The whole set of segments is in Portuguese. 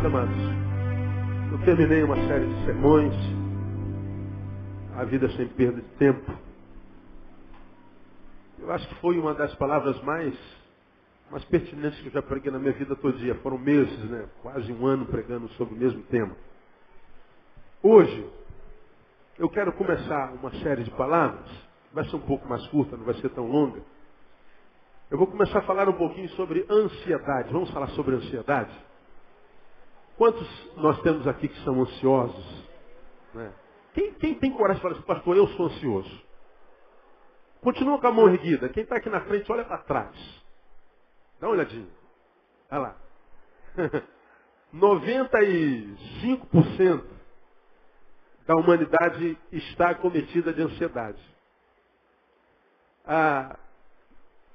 amados, eu terminei uma série de sermões, A Vida Sem Perda de Tempo. Eu acho que foi uma das palavras mais pertinentes que eu já preguei na minha vida todo dia. Foram meses, né? Quase um ano pregando sobre o mesmo tema. Hoje, eu quero começar uma série de palavras, vai ser um pouco mais curta, não vai ser tão longa. Eu vou começar a falar um pouquinho sobre ansiedade. Vamos falar sobre ansiedade? Quantos nós temos aqui que são ansiosos? Né? Quem tem coragem de falar assim, pastor, eu sou ansioso? Continua com a mão erguida. Quem está aqui na frente, olha para trás. Dá uma olhadinha. Olha lá. 95% da humanidade está acometida de ansiedade.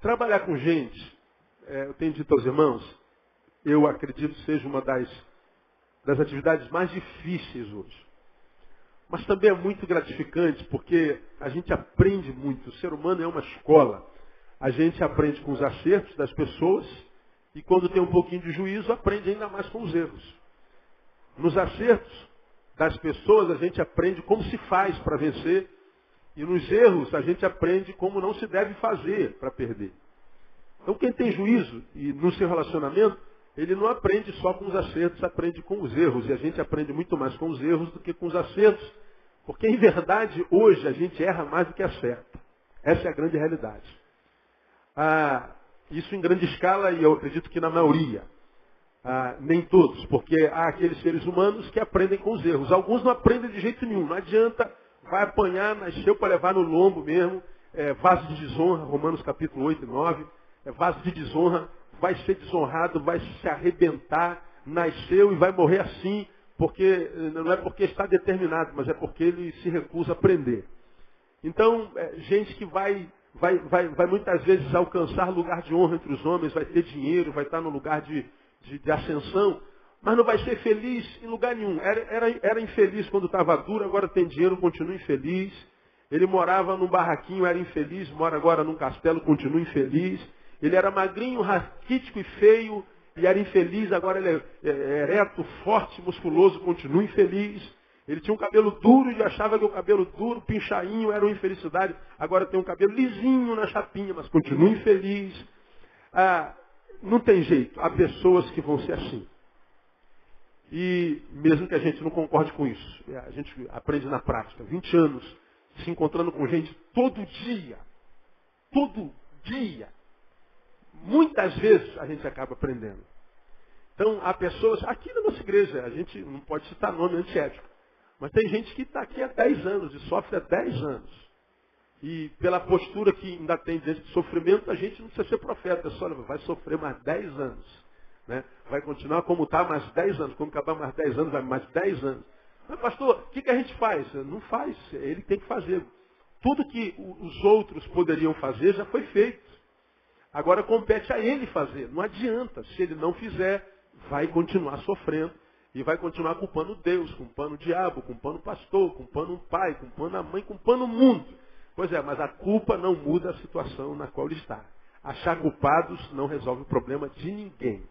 Trabalhar com gente, eu tenho dito aos irmãos, eu acredito que seja uma das atividades mais difíceis hoje. Mas também é muito gratificante porque a gente aprende muito. O ser humano é uma escola. A gente aprende com os acertos das pessoas e quando tem um pouquinho de juízo, aprende ainda mais com os erros. Nos acertos das pessoas, a gente aprende como se faz para vencer e nos erros, a gente aprende como não se deve fazer para perder. Então, quem tem juízo e no seu relacionamento, ele não aprende só com os acertos, aprende com os erros. E a gente aprende muito mais com os erros do que com os acertos. Porque, em verdade, hoje a gente erra mais do que acerta. Essa é a grande realidade. Isso em grande escala, e eu acredito que na maioria. Nem todos, porque há aqueles seres humanos que aprendem com os erros. Alguns não aprendem de jeito nenhum. Não adianta, vai apanhar, nasceu para levar no lombo mesmo. Vaso de desonra, Romanos capítulo 8 e 9. Vaso de desonra, vai ser desonrado, vai se arrebentar, nasceu e vai morrer assim, porque não é porque está determinado, mas é porque ele se recusa a aprender. Então, gente que vai muitas vezes alcançar lugar de honra entre os homens, vai ter dinheiro, vai estar no lugar de ascensão, mas não vai ser feliz em lugar nenhum. Era infeliz quando estava duro, agora tem dinheiro, continua infeliz. Ele morava num barraquinho, era infeliz, mora agora num castelo, continua infeliz. Ele era magrinho, raquítico e feio, e era infeliz, agora ele é ereto, forte, musculoso, continua infeliz. Ele tinha um cabelo duro e achava que o cabelo duro, pinchainho, era uma infelicidade. Agora tem um cabelo lisinho na chapinha, mas continua infeliz. Não tem jeito, há pessoas que vão ser assim. E mesmo que a gente não concorde com isso, a gente aprende na prática. 20 anos se encontrando com gente todo dia. Muitas vezes a gente acaba aprendendo. Então, há pessoas, aqui na nossa igreja, a gente não pode citar nome antiético, mas tem gente que está aqui há 10 anos e sofre há 10 anos. E pela postura que ainda tem diante de sofrimento, a gente não precisa ser profeta, só vai sofrer mais 10 anos. Né? Vai continuar como está mais 10 anos, quando acabar mais 10 anos, vai mais 10 anos. Mas pastor, o que a gente faz? Não faz, ele tem que fazer. Tudo que os outros poderiam fazer já foi feito. Agora compete a ele fazer. Não adianta. Se ele não fizer, vai continuar sofrendo. E vai continuar culpando Deus, culpando o diabo, culpando o pastor, culpando o pai, culpando a mãe, culpando o mundo. Pois é, mas a culpa não muda a situação na qual ele está. Achar culpados não resolve o problema de ninguém.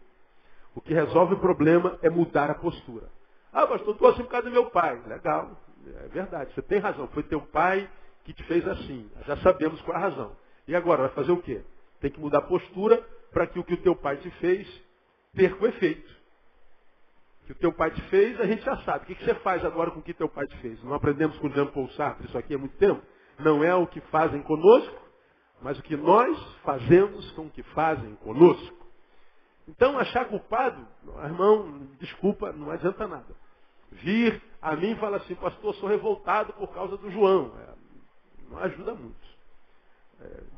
O que resolve o problema é mudar a postura. Pastor, estou assim por causa do meu pai. Legal, é verdade, você tem razão. Foi teu pai que te fez assim. Já sabemos qual é a razão. E agora, vai fazer o quê? Tem que mudar a postura para que o teu pai te fez perca o efeito. O que o teu pai te fez, a gente já sabe. O que você faz agora com o que teu pai te fez? Não aprendemos com o Jean-Paul Sartre isso aqui há muito tempo? Não é o que fazem conosco, mas o que nós fazemos com o que fazem conosco. Então, achar culpado, irmão, desculpa, não adianta nada. Vir a mim e falar assim, pastor, sou revoltado por causa do João. Não ajuda muito.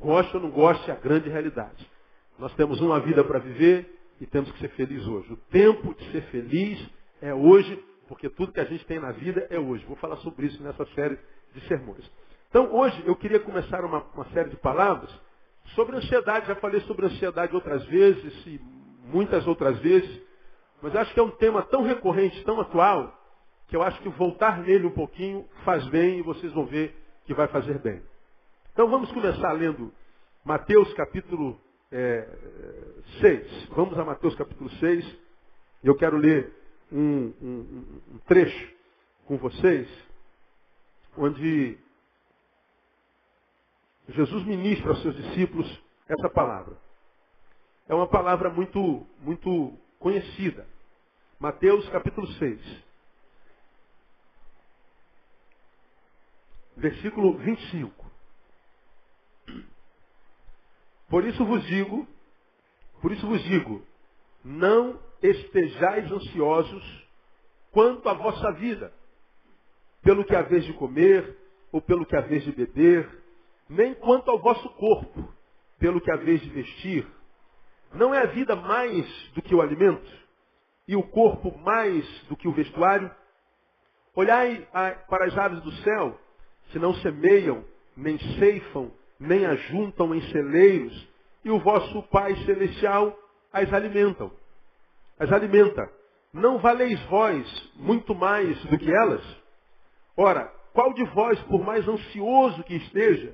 Goste ou não goste, é a grande realidade. Nós temos uma vida para viver e temos que ser felizes hoje. O tempo de ser feliz é hoje, porque tudo que a gente tem na vida é hoje. Vou falar sobre isso nessa série de sermões. Então, hoje eu queria começar uma série de palavras sobre ansiedade. Já falei sobre ansiedade outras vezes e muitas outras vezes, mas acho que é um tema tão recorrente, tão atual, que eu acho que voltar nele um pouquinho faz bem e vocês vão ver que vai fazer bem. Então vamos começar lendo Mateus capítulo 6. Vamos a Mateus capítulo 6. Eu quero ler um trecho com vocês, onde Jesus ministra aos seus discípulos essa palavra. É uma palavra muito, muito conhecida. Mateus capítulo 6. Versículo 25. Por isso vos digo, não estejais ansiosos quanto à vossa vida, pelo que haveis de comer, ou pelo que haveis de beber, nem quanto ao vosso corpo, pelo que haveis de vestir. Não é a vida mais do que o alimento, e o corpo mais do que o vestuário? Olhai para as aves do céu, que não semeiam, nem ceifam, nem ajuntam em celeiros, e o vosso Pai Celestial as alimenta. Não valeis vós muito mais do que elas? Ora, qual de vós, por mais ansioso que esteja,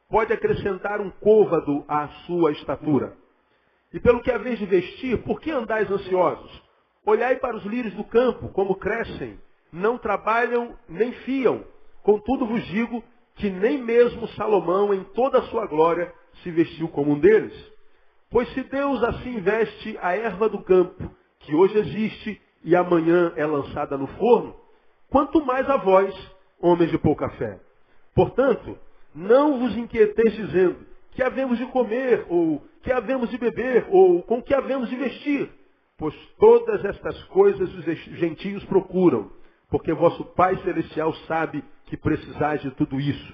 pode acrescentar um côvado à sua estatura? E pelo que haveis de vestir, por que andais ansiosos? Olhai para os lírios do campo, como crescem, não trabalham nem fiam. Contudo vos digo que nem mesmo Salomão, em toda a sua glória, se vestiu como um deles. Pois se Deus assim veste a erva do campo, que hoje existe e amanhã é lançada no forno, quanto mais a vós, homens de pouca fé. Portanto, não vos inquieteis dizendo, que havemos de comer, ou que havemos de beber, ou com que havemos de vestir? Pois todas estas coisas os gentios procuram, porque vosso Pai Celestial sabe que precisais de tudo isso.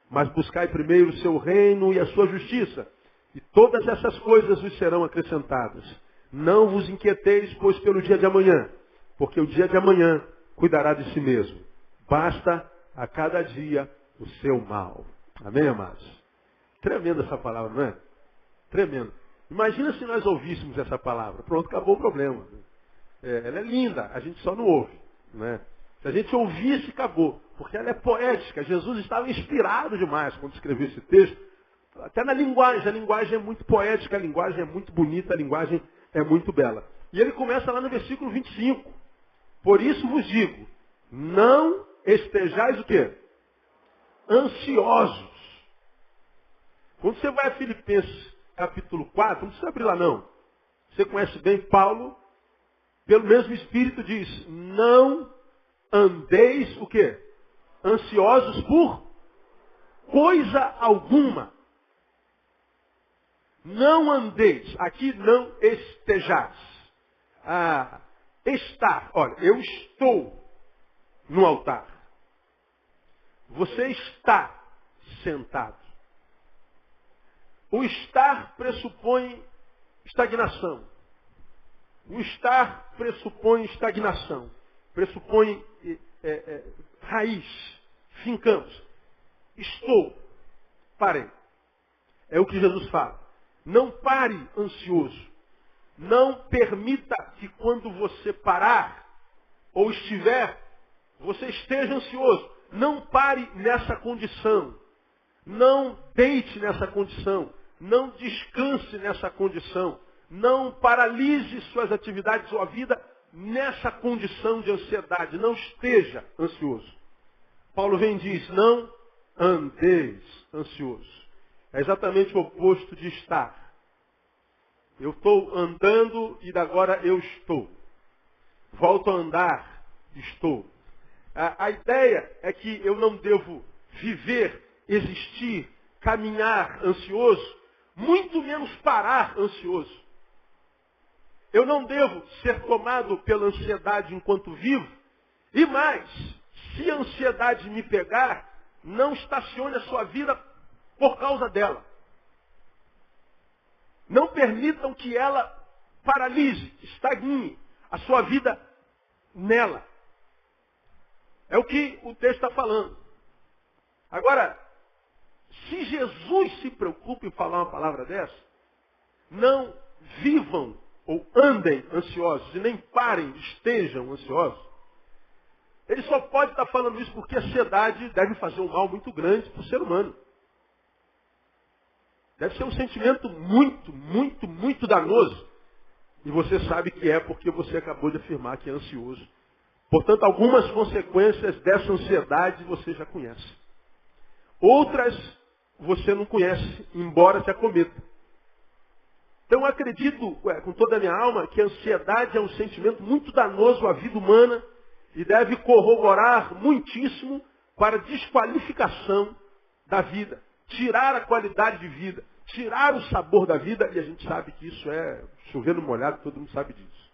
Mas buscai primeiro o seu reino e a sua justiça, e todas essas coisas vos serão acrescentadas. Não vos inquieteis, pois, pelo dia de amanhã, porque o dia de amanhã cuidará de si mesmo. Basta a cada dia o seu mal. Amém, amados? Tremenda essa palavra, não é? Tremendo. Imagina se nós ouvíssemos essa palavra. Pronto, acabou o problema. Ela é linda, a gente só não ouve. Não é? Se a gente ouvisse, acabou. Porque ela é poética. Jesus estava inspirado demais quando escreveu esse texto. Até na linguagem. A linguagem é muito poética, a linguagem é muito bonita, a linguagem é muito bela. E ele começa lá no versículo 25. Por isso vos digo, não estejais o quê? Ansiosos. Quando você vai a Filipenses capítulo 4, não precisa abrir lá não. Você conhece bem Paulo, pelo mesmo Espírito diz, não andeis o quê? Ansiosos por coisa alguma. Não andeis, aqui não estejais. Estar, olha, eu estou no altar. Você está sentado. O estar pressupõe estagnação. O estar pressupõe estagnação. Pressupõe raiz. Fincamos. Estou. Parei. É o que Jesus fala. Não pare ansioso. Não permita que quando você parar ou estiver, você esteja ansioso. Não pare nessa condição. Não deite nessa condição. Não descanse nessa condição. Não paralise suas atividades ou a vida nessa condição de ansiedade. Não esteja ansioso. Paulo vem e diz, não andeis ansioso. É exatamente o oposto de estar. Eu estou andando e agora eu estou. Volto a andar, estou. A ideia é que eu não devo viver, existir, caminhar ansioso, muito menos parar ansioso. Eu não devo ser tomado pela ansiedade enquanto vivo. E mais, se a ansiedade me pegar, não estacione a sua vida por causa dela. Não permitam que ela paralise, estagne a sua vida nela. É o que o texto está falando. Agora, se Jesus se preocupa em falar uma palavra dessa, não vivam ou andem ansiosos e nem parem, estejam ansiosos. Ele só pode estar falando isso porque a ansiedade deve fazer um mal muito grande para o ser humano. Deve ser um sentimento muito, muito, muito danoso. E você sabe que é porque você acabou de afirmar que é ansioso. Portanto, algumas consequências dessa ansiedade você já conhece. Outras você não conhece, embora se acometa. Então eu acredito com toda a minha alma que a ansiedade é um sentimento muito danoso à vida humana e deve corroborar muitíssimo para a desqualificação da vida, tirar a qualidade de vida, tirar o sabor da vida, e a gente sabe que isso é chover no molhado, todo mundo sabe disso.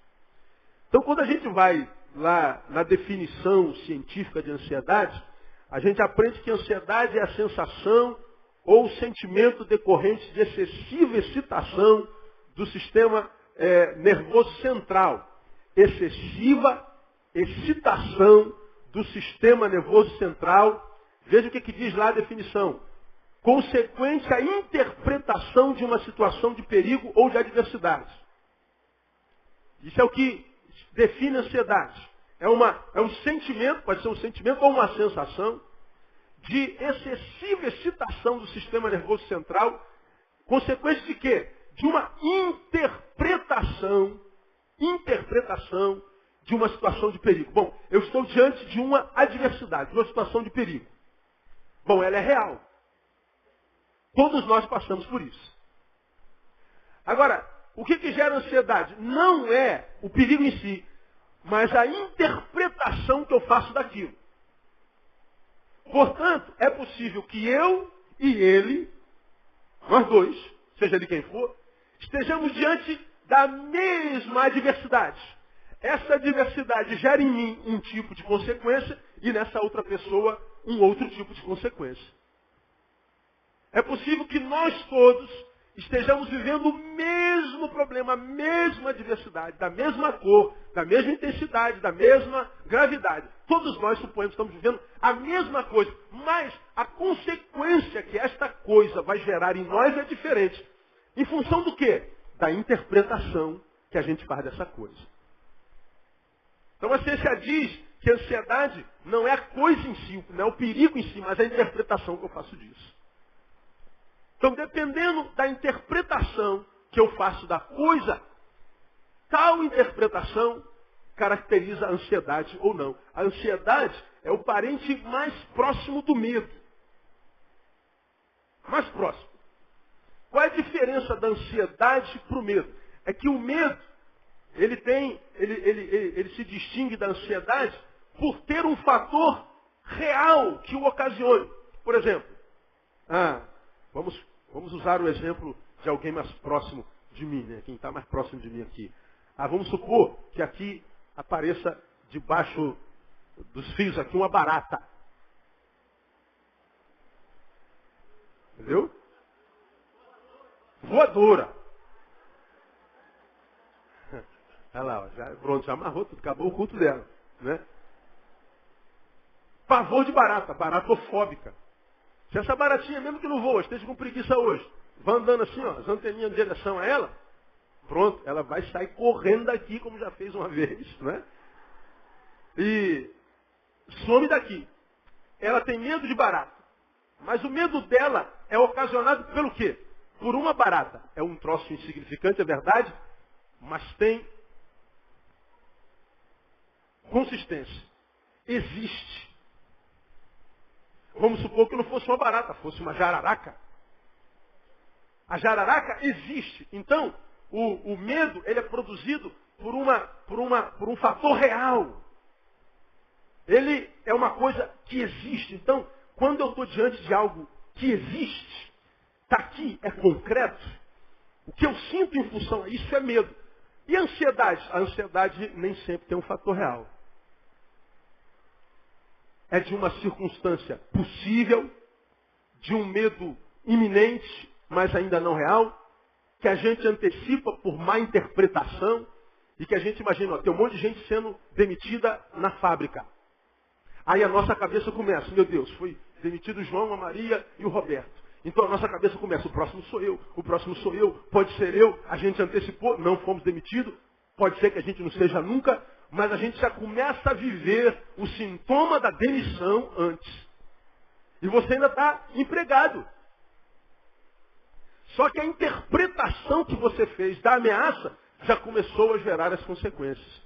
Então quando a gente vai lá na definição científica de ansiedade, a gente aprende que a ansiedade é a sensação ou o sentimento decorrente de excessiva excitação do sistema nervoso central. Excessiva excitação do sistema nervoso central. Veja o que diz lá a definição. Consequente à interpretação de uma situação de perigo ou de adversidade. Isso é o que define a ansiedade. É um sentimento, pode ser um sentimento ou uma sensação de excessiva excitação do sistema nervoso central, consequência de quê? De uma interpretação de uma situação de perigo. Bom, eu estou diante de uma adversidade, de uma situação de perigo. Bom, ela é real. Todos nós passamos por isso. Agora, o que gera ansiedade? Não é o perigo em si, mas a interpretação que eu faço daquilo. Portanto, é possível que eu e ele, nós dois, seja ele quem for, estejamos diante da mesma adversidade. Essa adversidade gera em mim um tipo de consequência e nessa outra pessoa um outro tipo de consequência. É possível que nós todos estejamos vivendo o mesmo problema, a mesma adversidade, da mesma cor, da mesma intensidade, da mesma gravidade. Todos nós suponhamos que estamos vivendo a mesma coisa, mas a consequência que esta coisa vai gerar em nós é diferente. Em função do quê? Da interpretação que a gente faz dessa coisa. Então a ciência diz que a ansiedade não é a coisa em si, não é o perigo em si, mas a interpretação que eu faço disso. Então, dependendo da interpretação que eu faço da coisa, tal interpretação caracteriza a ansiedade ou não. A ansiedade é o parente mais próximo do medo. Mais próximo. Qual é a diferença da ansiedade para o medo? É que o medo, ele se distingue da ansiedade por ter um fator real que o ocasione. Por exemplo, vamos usar o exemplo de alguém mais próximo de mim, né? Quem está mais próximo de mim aqui. Vamos supor que aqui apareça debaixo dos fios aqui uma barata. Entendeu? Voadora. Olha lá, pronto, já amarrou tudo, acabou o culto dela. Né? Pavor de barata, baratofóbica. Se essa baratinha, mesmo que não voa, esteja com preguiça hoje, vai andando assim, ó, as anteninhas em direção a ela, pronto, ela vai sair correndo daqui, como já fez uma vez, né? E some daqui. Ela tem medo de barata. Mas o medo dela é ocasionado pelo quê? Por uma barata. É um troço insignificante, é verdade, mas tem consistência. Existe. Vamos supor que não fosse uma barata, fosse uma jararaca. A jararaca existe. Então, o medo ele é produzido por um fator real. Ele é uma coisa que existe. Então, quando eu estou diante de algo que existe, está aqui, é concreto, o que eu sinto em função a isso é medo. E a ansiedade? A ansiedade nem sempre tem um fator real. É de uma circunstância possível, de um medo iminente, mas ainda não real, que a gente antecipa por má interpretação e que a gente imagina, tem um monte de gente sendo demitida na fábrica. Aí a nossa cabeça começa, meu Deus, foi demitido o João, a Maria e o Roberto. Então a nossa cabeça começa, o próximo sou eu, pode ser eu, a gente antecipou, não fomos demitidos, pode ser que a gente não seja nunca, mas a gente já começa a viver o sintoma da demissão antes. E você ainda está empregado. Só que a interpretação que você fez da ameaça já começou a gerar as consequências.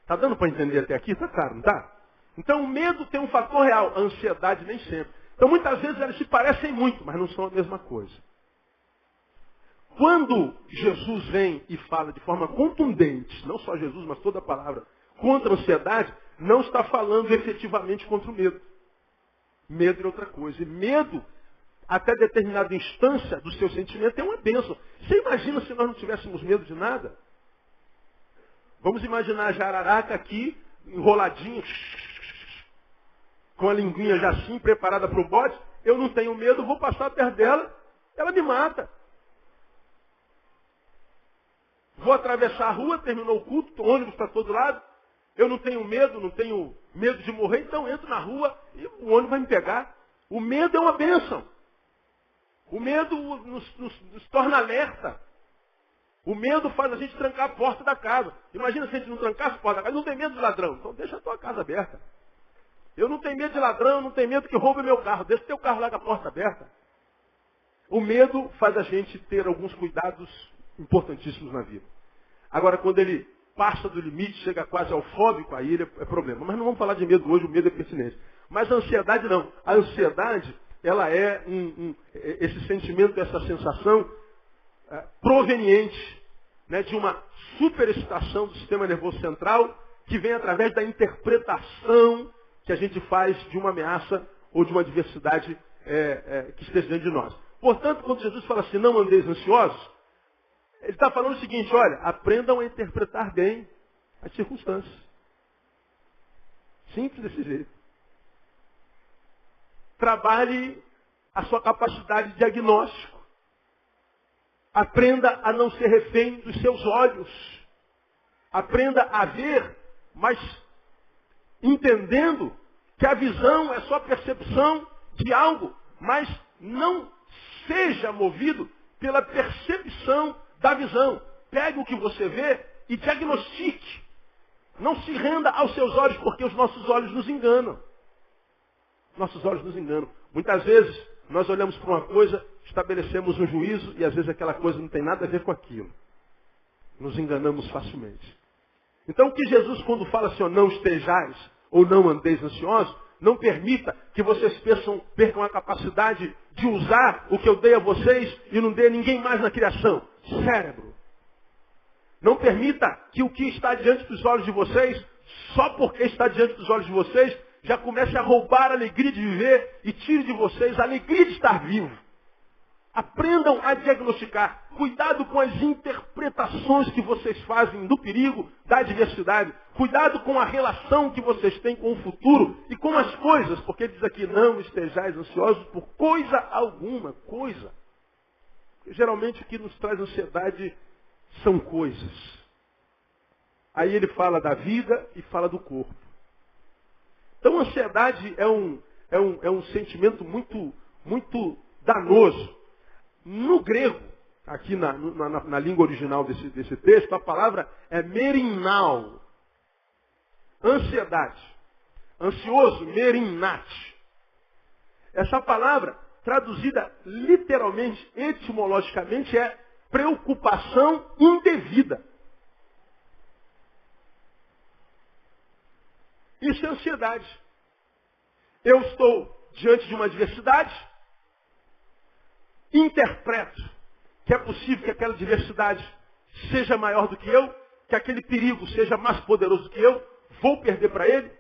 Está dando para entender até aqui? Está claro, não está? Então o medo tem um fator real, a ansiedade nem sempre. Então muitas vezes elas se parecem muito, mas não são a mesma coisa. Quando Jesus vem e fala de forma contundente, não só Jesus, mas toda a palavra, contra a ansiedade, não está falando efetivamente contra o medo. Medo é outra coisa. E medo, até determinada instância do seu sentimento, é uma bênção. Você imagina se nós não tivéssemos medo de nada? Vamos imaginar a jararaca aqui, enroladinha, com a linguinha já assim, preparada para o bote. Eu não tenho medo, vou passar perto dela, ela me mata. Vou atravessar a rua, terminou o culto, o ônibus está todo lado. Eu não tenho medo de morrer, então entro na rua e o ônibus vai me pegar. O medo é uma bênção. O medo nos torna alerta. O medo faz a gente trancar a porta da casa. Imagina se a gente não trancasse a porta da casa, não tem medo de ladrão. Então deixa a tua casa aberta. Eu não tenho medo de ladrão, não tenho medo que roube meu carro. Deixa o teu carro lá com a porta aberta. O medo faz a gente ter alguns cuidados importantíssimos na vida. Agora, quando ele passa do limite, chega quase ao fóbico, aí ele é problema. Mas não vamos falar de medo hoje, o medo é pertinente. Mas a ansiedade não. A ansiedade, ela é esse sentimento, essa sensação proveniente, né, de uma superexcitação do sistema nervoso central que vem através da interpretação que a gente faz de uma ameaça ou de uma adversidade que esteja diante de nós. Portanto, quando Jesus fala assim, não andeis ansiosos, ele está falando o seguinte, olha, aprendam a interpretar bem as circunstâncias. Simples desse jeito. Trabalhe a sua capacidade de diagnóstico. Aprenda a não ser refém dos seus olhos. Aprenda a ver, mas entendendo que a visão é só percepção de algo, mas não seja movido pela percepção da visão. Pegue o que você vê e diagnostique. Não se renda aos seus olhos, porque os nossos olhos nos enganam. Nossos olhos nos enganam. Muitas vezes nós olhamos para uma coisa, estabelecemos um juízo e às vezes aquela coisa não tem nada a ver com aquilo. Nos enganamos facilmente. Então o que Jesus quando fala assim, ó, não estejais ou não andeis ansiosos, não permita que vocês percam a capacidade de usar o que eu dei a vocês e não dei a ninguém mais na criação. Cérebro. Não permita que o que está diante dos olhos de vocês, só porque está diante dos olhos de vocês, já comece a roubar a alegria de viver e tire de vocês a alegria de estar vivo. Aprendam a diagnosticar. Cuidado com as interpretações que vocês fazem do perigo, da adversidade. Cuidado com a relação que vocês têm com o futuro e com as coisas. Porque diz aqui, não estejais ansiosos por coisa alguma. Coisa. Geralmente o que nos traz ansiedade são coisas. Aí ele fala da vida e fala do corpo. Então a ansiedade é um sentimento muito danoso. No grego, aqui na língua original desse texto, a palavra é merinal. Ansiedade. Ansioso, merinat. Essa palavra, traduzida literalmente, etimologicamente, é preocupação indevida. Isso é ansiedade. Eu estou diante de uma adversidade, interpreto que é possível que aquela adversidade seja maior do que eu, que aquele perigo seja mais poderoso do que eu, vou perder para ele.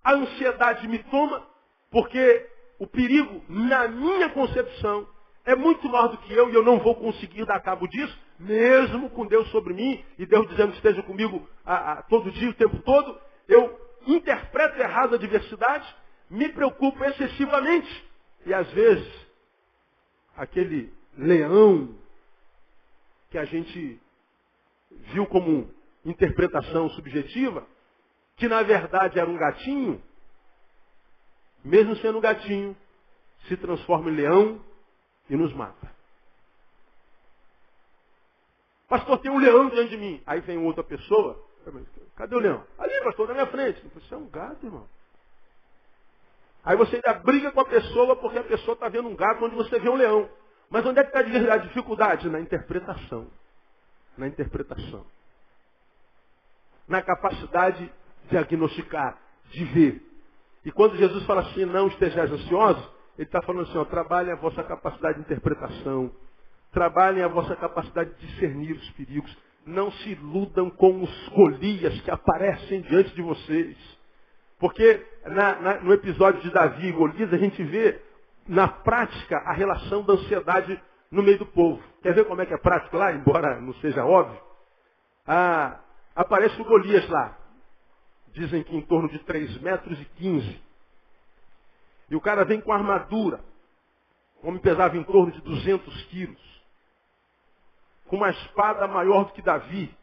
A ansiedade me toma, porque o perigo, na minha concepção, é muito maior do que eu e eu não vou conseguir dar cabo disso, mesmo com Deus sobre mim, e Deus dizendo que esteja comigo todo dia, o tempo todo. Eu interpreto errado a adversidade, me preocupo excessivamente. E às vezes, aquele leão que a gente viu como interpretação subjetiva, que na verdade era um gatinho, mesmo sendo um gatinho, se transforma em leão e nos mata. Pastor, tem um leão diante de mim. Aí vem outra pessoa. Cadê o leão? Ali, pastor, na minha frente. Você é um gato, irmão. Aí você ainda briga com a pessoa porque a pessoa está vendo um gato onde você vê um leão. Mas onde é que está a dificuldade? Na interpretação. Na interpretação. na capacidade de diagnosticar, de ver. E quando Jesus fala assim, não estejais ansiosos, ele está falando assim, ó, trabalhem a vossa capacidade de interpretação, trabalhem a vossa capacidade de discernir os perigos, não se iludam com os Golias que aparecem diante de vocês. Porque no episódio de Davi e Golias, a gente vê na prática a relação da ansiedade no meio do povo. Quer ver como é que é prático lá, embora não seja óbvio? Aparece o Golias lá. Dizem que em torno de 3,15 metros. E o cara vem com armadura. O homem pesava em torno de 200 quilos. Com uma espada maior do que Davi.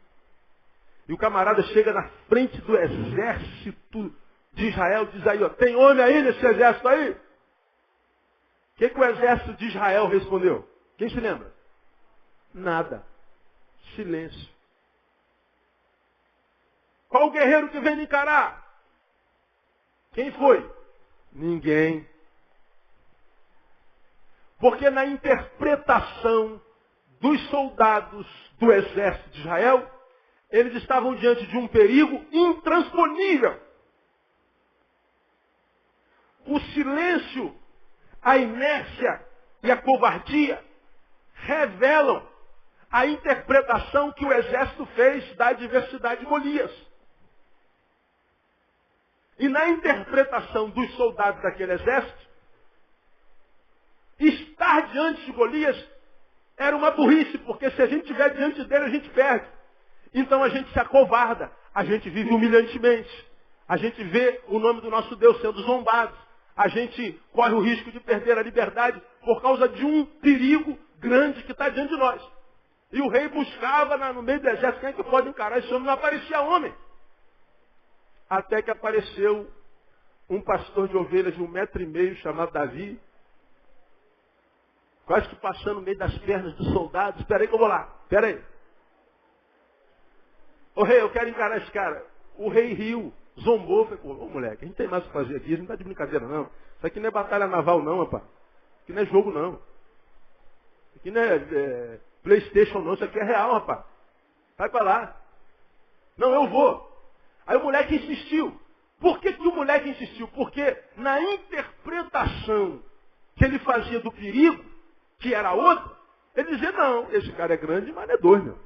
E o camarada chega na frente do exército de Israel e diz aí, ó, tem homem aí nesse exército aí? O que o exército de Israel respondeu? Quem se lembra? Nada. Silêncio. Qual o guerreiro que vem me encarar? Quem foi? Ninguém. Porque na interpretação dos soldados do exército de Israel, eles estavam diante de um perigo intransponível. O silêncio, a inércia e a covardia revelam a interpretação que o exército fez da adversidade de Golias. E na interpretação dos soldados daquele exército, estar diante de Golias era uma burrice, porque se a gente estiver diante dele, a gente perde. Então a gente se acovarda, a gente vive humilhantemente, a gente vê o nome do nosso Deus sendo zombado, a gente corre o risco de perder a liberdade por causa de um perigo grande que está diante de nós. E o rei buscava no meio do exército, quem é que pode encarar esse homem? Não aparecia homem. Até que apareceu um pastor de ovelhas de 1,5 metro, chamado Davi, quase que passando no meio das pernas dos soldados. Espera aí que eu vou lá. Espera aí. Ô rei, eu quero encarar esse cara. O rei riu, zombou. Falei, ô moleque, a gente tem mais o que fazer aqui. A gente não está de brincadeira não. Isso aqui não é batalha naval não, rapaz. Isso aqui não é jogo não. Isso aqui não é PlayStation não. Isso aqui é real, rapaz. Vai para lá. Não, eu vou. Aí o moleque insistiu. Por que o moleque insistiu? Porque na interpretação que ele fazia do perigo, que era outro, ele dizia, não, esse cara é grande, mas é dois, meu.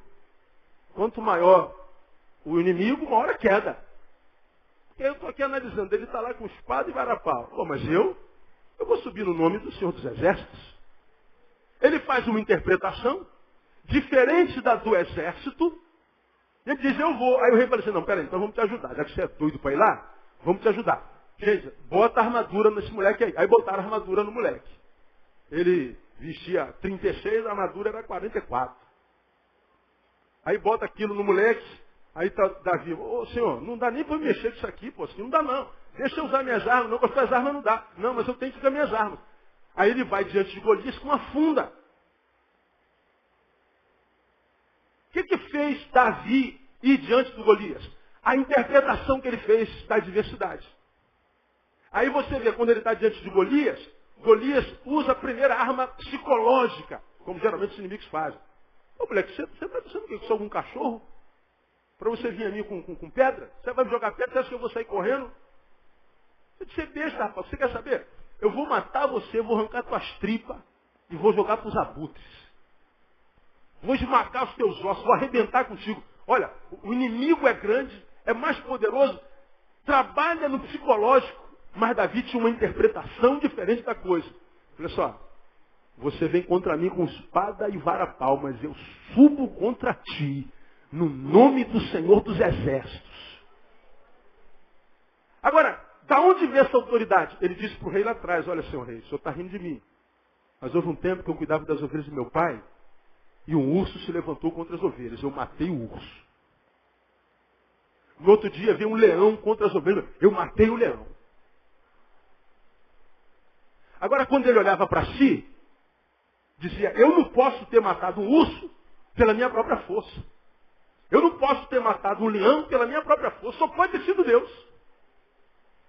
Quanto maior o inimigo, maior a queda. Eu estou aqui analisando, ele está lá com espada e varapau. Pô, mas eu vou subir no nome do Senhor dos Exércitos. Ele faz uma interpretação diferente da do exército. E ele diz, eu vou. Aí o rei fala assim, não, peraí, então vamos te ajudar. Já que você é doido para ir lá, vamos te ajudar. Gente, bota a armadura nesse moleque aí. Aí botaram a armadura no moleque. Ele vestia 36, a armadura era 44. Aí bota aquilo no moleque. Aí tá Davi, ô senhor, não dá nem para mexer com isso aqui, pô, assim, não dá não. Deixa eu usar minhas armas, não, com as suas armas não dá. Não, mas eu tenho que usar minhas armas. Aí ele vai diante de Golias com uma funda. O que fez Davi ir diante do Golias? A interpretação que ele fez da adversidade. Aí você vê, quando ele está diante de Golias, Golias usa a primeira arma psicológica, como geralmente os inimigos fazem. Ô moleque, você está dizendo que eu sou algum cachorro? Para você vir a mim com pedra? Você vai me jogar pedra, você acha que eu vou sair correndo? Você besta, rapaz, você quer saber? Eu vou matar você, vou arrancar tuas tripas e vou jogar para os abutres. Vou esmagar os teus ossos, vou arrebentar contigo. Olha, o inimigo é grande, é mais poderoso, trabalha no psicológico, mas Davi tinha uma interpretação diferente da coisa. Olha só, você vem contra mim com espada e varapau, mas eu subo contra ti, no nome do Senhor dos Exércitos. Agora, da onde vem essa autoridade? Ele disse para o rei lá atrás, olha, senhor rei, o senhor está rindo de mim. Mas houve um tempo que eu cuidava das ovelhas de meu pai, e um urso se levantou contra as ovelhas. Eu matei o urso. No outro dia veio um leão contra as ovelhas. Eu matei o leão. Agora, quando ele olhava para si, dizia, eu não posso ter matado um urso pela minha própria força. Eu não posso ter matado um leão pela minha própria força. Só pode ter sido Deus.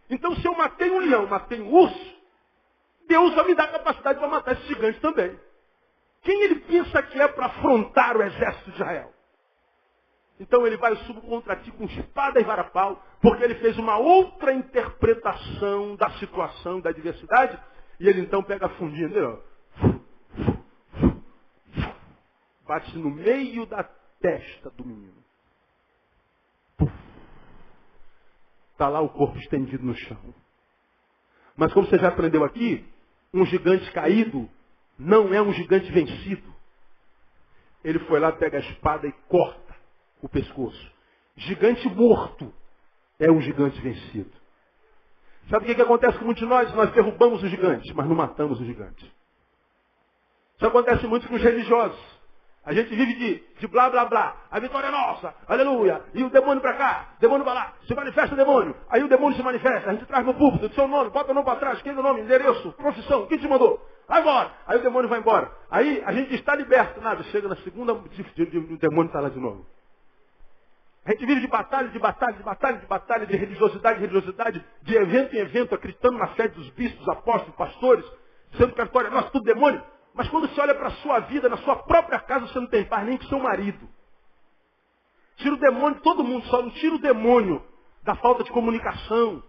Então, se eu matei um leão, matei um urso, Deus vai me dar a capacidade para matar esse gigante também. Quem ele pensa que é para afrontar o exército de Israel? Então ele vai subcontra ti com espada e varapau, porque ele fez uma outra interpretação da situação, da adversidade, e ele então pega a fundinha dele, ó, bate no meio da testa do menino. Está lá o corpo estendido no chão. Mas como você já aprendeu aqui, um gigante caído não é um gigante vencido. Ele foi lá, pega a espada e corta o pescoço. Gigante morto é um gigante vencido. Sabe o que acontece com muitos de nós? Nós derrubamos os gigantes, mas não matamos os gigantes. Isso acontece muito com os religiosos. A gente vive de blá, blá, blá. A vitória é nossa. Aleluia. E o demônio para cá, demônio para lá. Se manifesta o demônio. Aí o demônio se manifesta. A gente traz no púlpito do seu nome, bota o nome para trás. Quem é o nome? Endereço, profissão. Quem te mandou? Vai embora. Aí o demônio vai embora. Aí a gente está liberto. Nada. Chega na segunda, o demônio está lá de novo. A gente vive de batalha, de batalha, de batalha, de batalha, de religiosidade, de evento em evento, acreditando na fé dos bispos, apóstolos, pastores, sendo que a vitória é nossa, tudo demônio. Mas quando você olha para a sua vida, na sua própria casa, você não tem paz nem com seu marido. Tira o demônio de todo mundo, só não tira o demônio da falta de comunicação.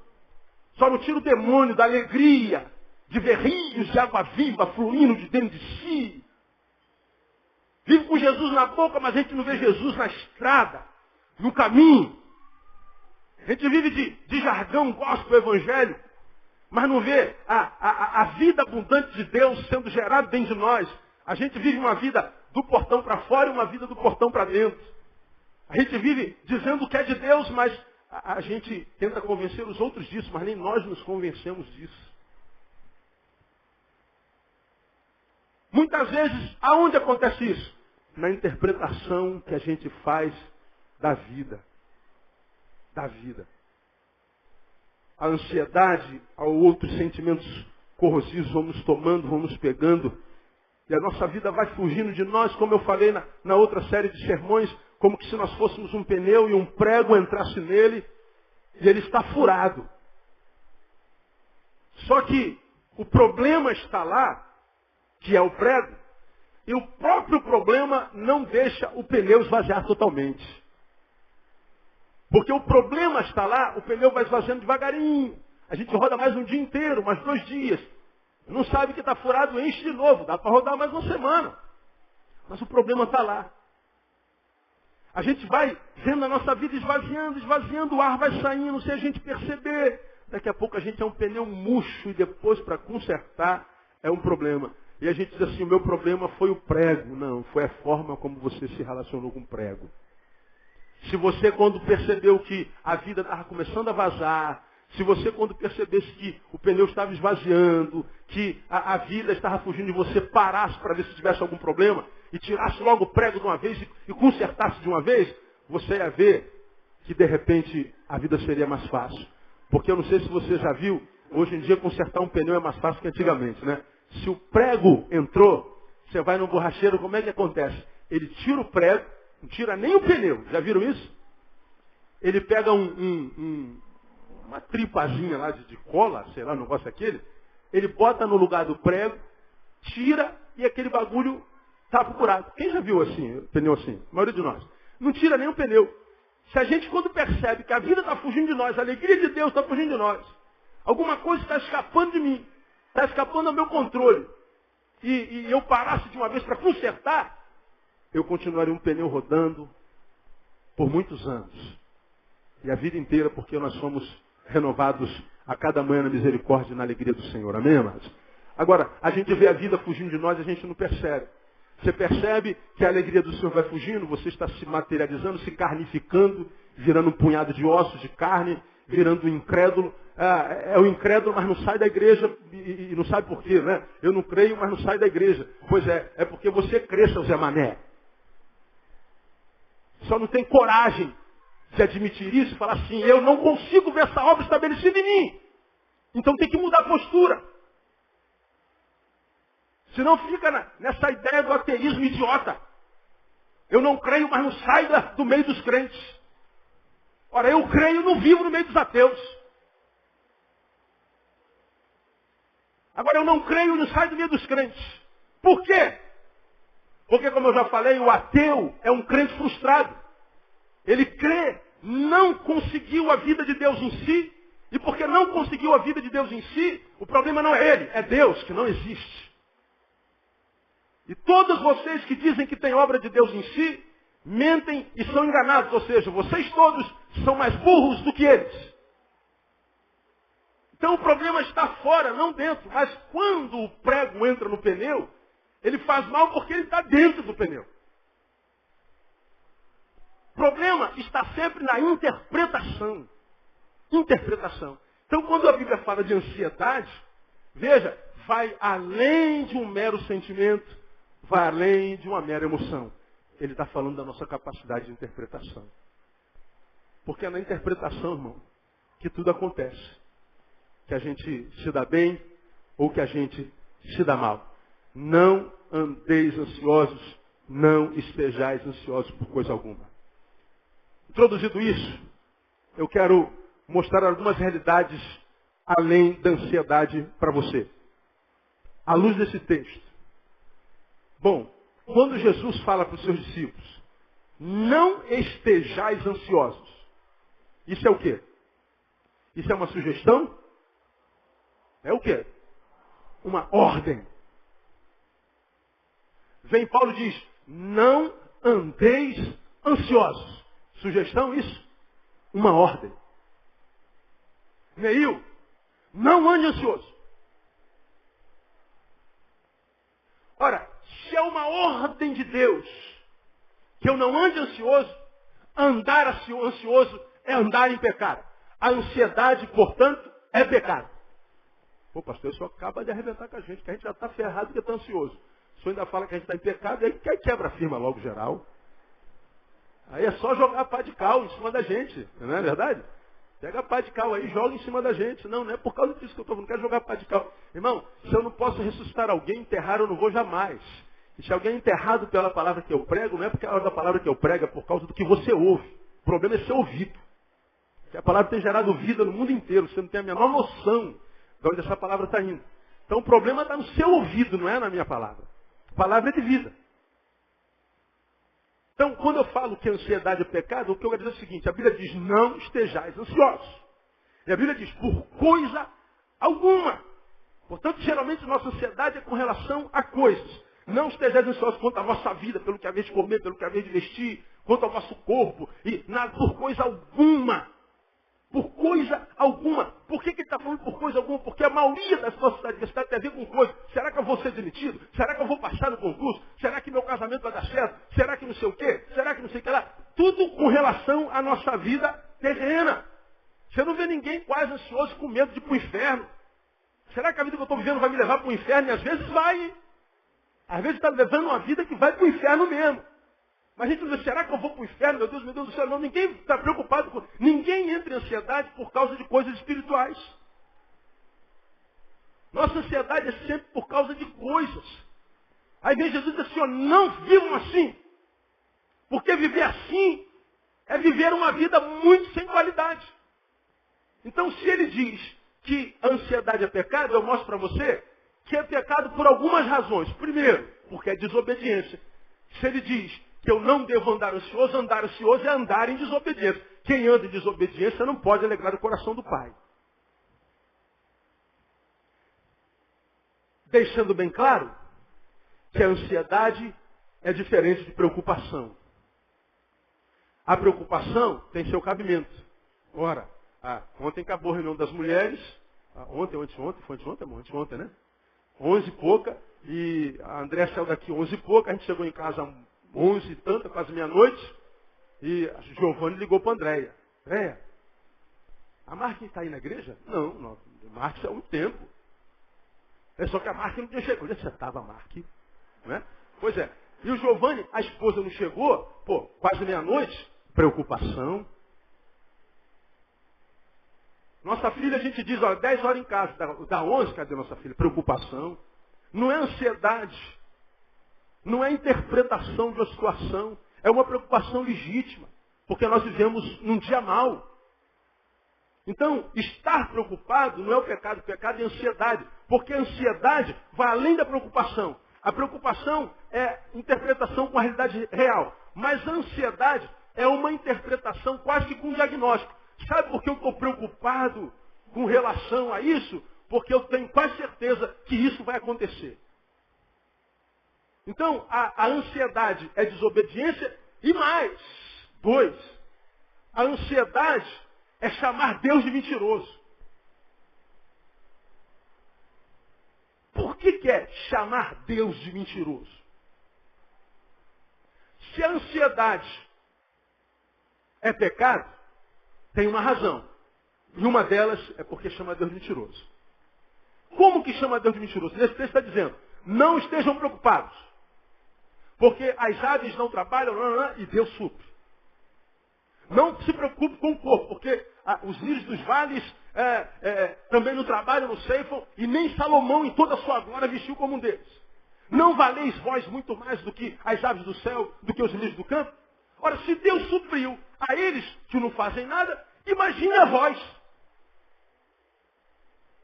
Só não tira o demônio da alegria, de ver rios de água viva fluindo de dentro de si. Vive com Jesus na boca, mas a gente não vê Jesus na estrada, no caminho. A gente vive de jargão gospel evangélico, mas não vê a vida abundante de Deus sendo gerada dentro de nós. A gente vive uma vida do portão para fora e uma vida do portão para dentro. A gente vive dizendo que é de Deus, mas a gente tenta convencer os outros disso, mas nem nós nos convencemos disso. Muitas vezes, aonde acontece isso? Na interpretação que a gente faz da vida. Da vida. A ansiedade, ou outros sentimentos corrosivos vão nos tomando, vão nos pegando. E a nossa vida vai fugindo de nós, como eu falei na outra série de sermões, como que se nós fôssemos um pneu e um prego entrasse nele e ele está furado. Só que o problema está lá, que é o prego, e o próprio problema não deixa o pneu esvaziar totalmente. Porque o problema está lá, o pneu vai esvaziando devagarinho. A gente roda mais um dia inteiro, mais 2 dias. Não sabe que está furado, enche de novo. Dá para rodar mais uma semana. Mas o problema está lá. A gente vai vendo a nossa vida esvaziando, o ar vai saindo, sem a gente perceber. Daqui a pouco a gente é um pneu murcho e depois para consertar é um problema. E a gente diz assim, o meu problema foi o prego. Não, foi a forma como você se relacionou com o prego. Se você, quando percebeu que a vida estava começando a vazar, se você, quando percebesse que o pneu estava esvaziando, que a vida estava fugindo de você, parasse para ver se tivesse algum problema e tirasse logo o prego de uma vez e consertasse de uma vez, você ia ver que, de repente, a vida seria mais fácil. Porque eu não sei se você já viu, hoje em dia consertar um pneu é mais fácil que antigamente, né? Se o prego entrou, você vai no borracheiro, como é que acontece? Ele tira o prego, não tira nem o pneu. Já viram isso? Ele pega uma tripazinha lá de cola, sei lá, o negócio aquele. Ele bota no lugar do prego, tira e aquele bagulho tapa o buraco. Quem já viu assim, pneu assim? A maioria de nós. Não tira nem o pneu. Se a gente, quando percebe que a vida está fugindo de nós, a alegria de Deus está fugindo de nós, alguma coisa está escapando de mim, está escapando ao meu controle, e eu parasse de uma vez para consertar, eu continuaria um pneu rodando por muitos anos. E a vida inteira, porque nós somos renovados a cada manhã na misericórdia e na alegria do Senhor. Amém, amados? Agora, a gente vê a vida fugindo de nós e a gente não percebe. Você percebe que a alegria do Senhor vai fugindo, você está se materializando, se carnificando, virando um punhado de ossos, de carne, virando um incrédulo. É o incrédulo, mas não sai da igreja e não sabe por quê, né? Eu não creio, mas não sai da igreja. Pois é porque você crê, seu Zé Mané. Só não tem coragem de admitir isso e falar assim, eu não consigo ver essa obra estabelecida em mim. Então tem que mudar a postura. Senão fica nessa ideia do ateísmo idiota. Eu não creio, mas não saio do meio dos crentes. Ora, eu creio e não vivo no meio dos ateus. Agora, eu não creio e não saio do meio dos crentes. Por quê? Porque, como eu já falei, o ateu é um crente frustrado. Ele crê, não conseguiu a vida de Deus em si, e porque não conseguiu a vida de Deus em si, o problema não é ele, é Deus, que não existe. E todos vocês que dizem que tem obra de Deus em si, mentem e são enganados, ou seja, vocês todos são mais burros do que eles. Então o problema está fora, não dentro. Mas quando o prego entra no pneu, ele faz mal porque ele está dentro do pneu. O problema está sempre na interpretação. Interpretação. Então quando a Bíblia fala de ansiedade, veja, vai além de um mero sentimento, vai além de uma mera emoção. Ele está falando da nossa capacidade de interpretação. Porque é na interpretação, irmão, que tudo acontece. Que a gente se dá bem ou que a gente se dá mal. Não andeis ansiosos, não estejais ansiosos por coisa alguma. Introduzido isso, eu quero mostrar algumas realidades além da ansiedade para você. À luz desse texto. Bom, quando Jesus fala para os seus discípulos, não estejais ansiosos. Isso é o quê? Isso é uma sugestão? É o quê? Uma ordem. Vem Paulo e diz, não andeis ansiosos. Sugestão isso? Uma ordem. Neil, não ande ansioso. Ora, se é uma ordem de Deus que eu não ande ansioso, andar ansioso é andar em pecado. A ansiedade, portanto, é pecado. Pô, pastor, isso acaba de arrebentar com a gente, que a gente já está ferrado porque está ansioso. O senhor ainda fala que a gente está em pecado, e aí quebra a firma logo geral. Aí é só jogar pá de cal em cima da gente, não é verdade? Pega pá de cal aí, joga em cima da gente. Não, não é por causa disso que eu estou falando, não quero jogar pá de cal. Irmão, se eu não posso ressuscitar alguém, enterrar eu não vou jamais. E se alguém é enterrado pela palavra que eu prego, não é porque é da palavra que eu prego, é por causa do que você ouve. O problema é ser ouvido. Porque a palavra tem gerado vida no mundo inteiro, você não tem a menor noção de onde essa palavra está indo. Então o problema está no seu ouvido, não é na minha palavra. A palavra é de vida. Então, quando eu falo que a ansiedade é pecado, o que eu quero dizer é o seguinte, a Bíblia diz, não estejais ansiosos. E a Bíblia diz, por coisa alguma. Portanto, geralmente nossa ansiedade é com relação a coisas. Não estejais ansiosos quanto à vossa vida, pelo que haver de comer, pelo que haver de vestir, quanto ao vosso corpo, e nada, por coisa alguma. Por coisa alguma. Por que ele está falando por coisa alguma? Porque a maioria das nossas adversidades tem a ver com coisa. Será que eu vou ser demitido? Será que eu vou passar no concurso? Será que meu casamento vai dar certo? Será que não sei o quê? Será que não sei o que lá? Tudo com relação à nossa vida terrena. Você não vê ninguém quase ansioso com medo de ir para o inferno. Será que a vida que eu estou vivendo vai me levar para o inferno? E às vezes vai. Às vezes está levando uma vida que vai para o inferno mesmo. Mas a gente não diz, será que eu vou para o inferno? Meu Deus do céu. Não, ninguém está preocupado com... Ninguém entra em ansiedade por causa de coisas espirituais. Nossa ansiedade é sempre por causa de coisas. Aí vem Jesus e diz assim, ó, não vivam assim. Porque viver assim é viver uma vida muito sem qualidade. Então se ele diz que a ansiedade é pecado, eu mostro para você que é pecado por algumas razões. Primeiro, porque é desobediência. Se ele diz que eu não devo andar ansioso é andar em desobediência. Quem anda em desobediência não pode alegrar o coração do Pai. Deixando bem claro que a ansiedade é diferente de preocupação. A preocupação tem seu cabimento. Ora, ontem acabou a reunião das mulheres, anteontem, né? 11 e pouca, e a André saiu daqui 11 e pouca, a gente chegou em casa 11 e tanta, quase meia-noite, e a Giovanni ligou para a Andréia. Andréia, a Marquinhos está aí na igreja? Não, a Marquinhos há um tempo. É só que a Marquinhos não tinha chegado. Onde você estava, Marquinhos? Né? Pois é. E o Giovanni, a esposa não chegou, quase meia-noite, preocupação. Nossa filha, a gente diz, 10 horas em casa, dá 11, cadê nossa filha? Preocupação. Não é ansiedade. Não é interpretação de uma situação. É uma preocupação legítima. Porque nós vivemos num dia mau. Então, estar preocupado não é o pecado. O pecado é a ansiedade. Porque a ansiedade vai além da preocupação. A preocupação é interpretação com a realidade real. Mas a ansiedade é uma interpretação quase que com diagnóstico. Sabe por que eu estou preocupado com relação a isso? Porque eu tenho quase certeza que isso vai acontecer. Então, a ansiedade é desobediência e mais. 2. A ansiedade é chamar Deus de mentiroso. Por que é chamar Deus de mentiroso? Se a ansiedade é pecado, tem uma razão. E uma delas é porque chama Deus de mentiroso. Como que chama Deus de mentiroso? Nesse texto está dizendo, não estejam preocupados. Porque as aves não trabalham e Deus supre. Não se preocupe com o corpo, porque os lírios dos vales também não trabalham, não ceifam, e nem Salomão em toda a sua glória vestiu como um deles. Não valeis vós muito mais do que as aves do céu, do que os lírios do campo? Ora, se Deus supriu a eles que não fazem nada, imagine a vós.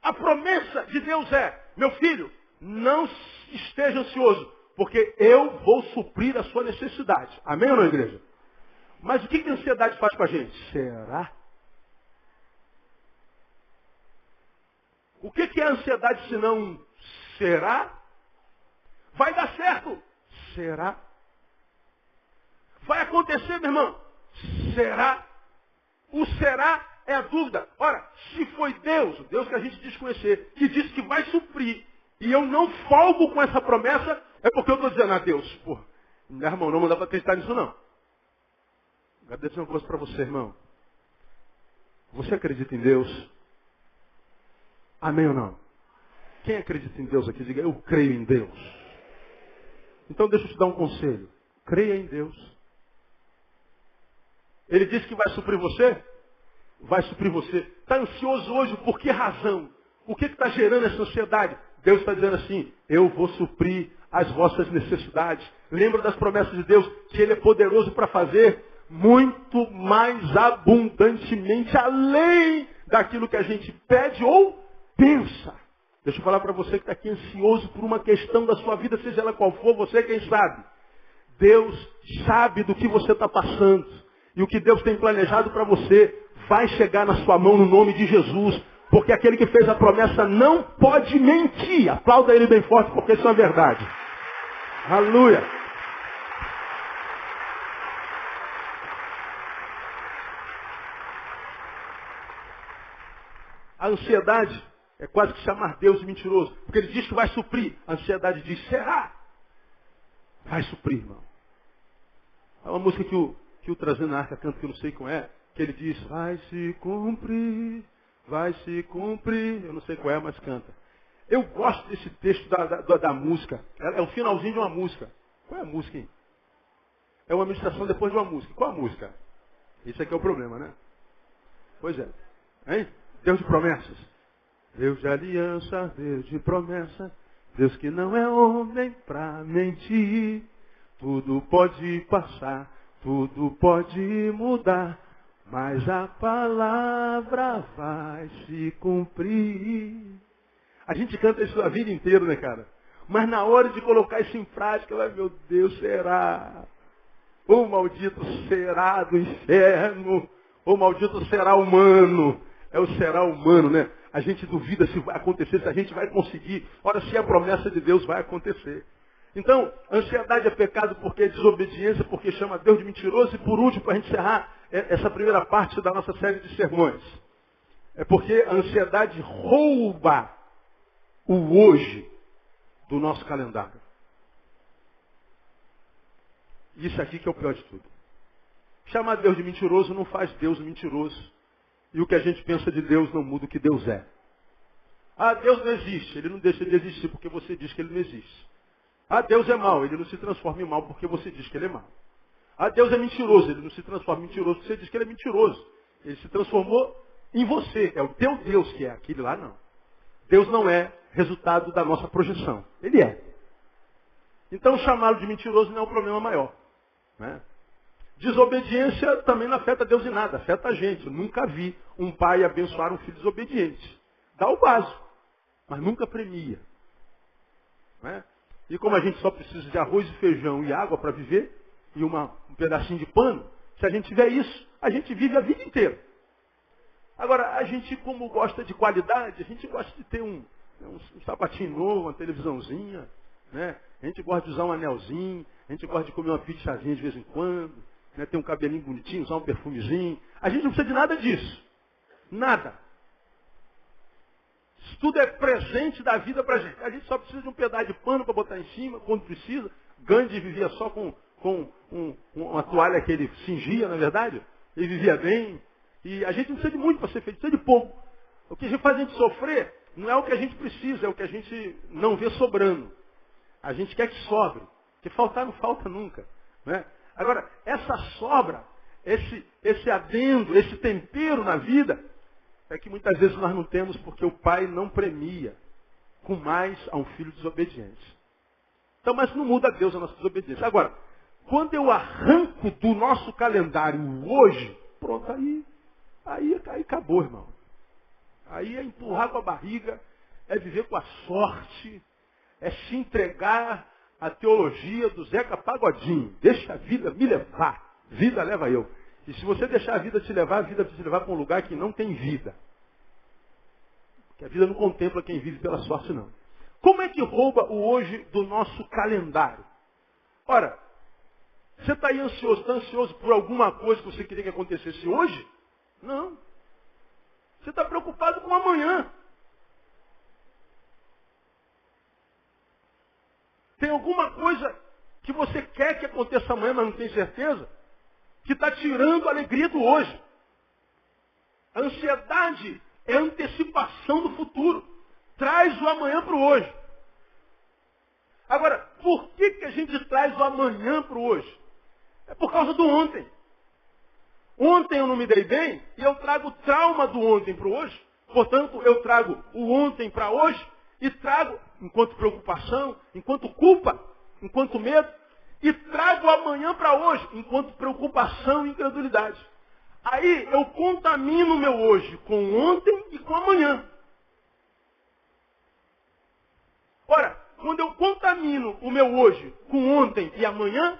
A promessa de Deus é, meu filho, não esteja ansioso, porque eu vou suprir a sua necessidade. Amém ou não, igreja? Mas o que a ansiedade faz com a gente? Será? O que é a ansiedade se não será? Vai dar certo? Será? Vai acontecer, meu irmão? Será? O será é a dúvida. Ora, se foi Deus, o Deus que a gente diz conhecer, que disse que vai suprir, e eu não folgo com essa promessa, é porque eu estou dizendo a Deus, pô, meu irmão, não dá para acreditar nisso não. Quero dizer uma coisa para você, irmão. Você acredita em Deus? Amém ou não? Quem acredita em Deus aqui, diga, eu creio em Deus. Então deixa eu te dar um conselho. Creia em Deus. Ele disse que vai suprir você? Vai suprir você. Está ansioso hoje por que razão? O que está gerando essa ansiedade? Deus está dizendo assim, eu vou suprir as vossas necessidades. Lembra das promessas de Deus, que Ele é poderoso para fazer muito mais abundantemente, além daquilo que a gente pede ou pensa. Deixa eu falar para você que está aqui ansioso por uma questão da sua vida, seja ela qual for, você quem sabe. Deus sabe do que você está passando. E o que Deus tem planejado para você vai chegar na sua mão no nome de Jesus. Porque aquele que fez a promessa não pode mentir. Aplauda ele bem forte, porque isso é uma verdade. Aleluia. A ansiedade é quase que chamar Deus de mentiroso. Porque ele diz que vai suprir. A ansiedade diz, será? Vai suprir, irmão. É uma música que o Trazendo na Arca canta, que eu não sei qual é, que ele diz, vai se cumprir, vai se cumprir. Eu não sei qual é, mas canta. Eu gosto desse texto da música. É o finalzinho de uma música. Qual é a música, hein? É uma ministração depois de uma música. Qual a música? Isso aqui é o problema, né? Pois é. Hein? Deus de promessas. Deus de aliança, Deus de promessa. Deus que não é homem para mentir. Tudo pode passar, tudo pode mudar. Mas a palavra vai se cumprir. A gente canta isso a vida inteira, né, cara? Mas na hora de colocar isso em prática, vai, meu Deus, será? O maldito será do inferno. O maldito será humano. É o será humano, né? A gente duvida se vai acontecer, se a gente vai conseguir. Ora, se a promessa de Deus vai acontecer. Então, ansiedade é pecado porque é desobediência, porque chama Deus de mentiroso. E por último, para a gente encerrar essa primeira parte da nossa série de sermões, é porque a ansiedade rouba o hoje do nosso calendário. Isso aqui que é o pior de tudo. Chamar Deus de mentiroso não faz Deus mentiroso. E o que a gente pensa de Deus não muda o que Deus é. Ah, Deus não existe. Ele não deixa de existir porque você diz que ele não existe. Ah, Deus é mau. Ele não se transforma em mau porque você diz que ele é mau. Ah, Deus é mentiroso. Ele não se transforma em mentiroso porque você diz que ele é mentiroso. Ele se transformou em você. É o teu Deus que é. Aquele lá não. Deus não é resultado da nossa projeção. Ele é. Então chamá-lo de mentiroso não é um problema maior. Né? Desobediência também não afeta Deus em nada, afeta a gente. Eu nunca vi um pai abençoar um filho desobediente. Dá o básico, mas nunca premia. Né? E como a gente só precisa de arroz e feijão e água para viver, e um pedacinho de pano, Se a gente tiver isso, a gente vive a vida inteira. Agora, a gente, como gosta de qualidade, a gente gosta de ter um sapatinho novo, uma televisãozinha, né? A gente gosta de usar um anelzinho, a gente gosta de comer uma pizzazinha de vez em quando, né? Ter um cabelinho bonitinho, usar um perfumezinho. A gente não precisa de nada disso. Nada. Isso tudo é presente da vida pra gente. A gente só precisa de um pedaço de pano para botar em cima, quando precisa. Gandhi vivia só com uma toalha que ele cingia, na verdade. Ele vivia bem. E a gente não precisa de muito para ser feliz, precisa de pouco. O que a gente faz a gente sofrer não é o que a gente precisa, é o que a gente não vê sobrando. A gente quer que sobre. Porque faltar não falta nunca. Né? Agora, essa sobra, esse adendo, esse tempero na vida, é que muitas vezes nós não temos porque o pai não premia com mais a um filho desobediente. Então, mas não muda Deus a nossa desobediência. Agora, quando eu arranco do nosso calendário hoje, pronto, aí acabou, irmão. Aí é empurrar com a barriga, é viver com a sorte, é se entregar à teologia do Zeca Pagodinho. Deixa a vida me levar. Vida leva eu. E se você deixar a vida te levar, a vida vai te levar para um lugar que não tem vida. Porque a vida não contempla quem vive pela sorte, não. Como é que rouba o hoje do nosso calendário? Ora, você está aí ansioso, está ansioso por alguma coisa que você queria que acontecesse hoje? Não. Você está preocupado com amanhã. Tem alguma coisa que você quer que aconteça amanhã, mas não tem certeza? Que está tirando a alegria do hoje. A ansiedade é a antecipação do futuro. Traz o amanhã para o hoje. Agora, por que a gente traz o amanhã para o hoje? É por causa do ontem. Ontem eu não me dei bem e eu trago o trauma do ontem para o hoje. Portanto, eu trago o ontem para hoje e trago, enquanto preocupação, enquanto culpa, enquanto medo, e trago o amanhã para hoje, enquanto preocupação e incredulidade. Aí eu contamino o meu hoje com ontem e com amanhã. Ora, quando eu contamino o meu hoje com ontem e amanhã,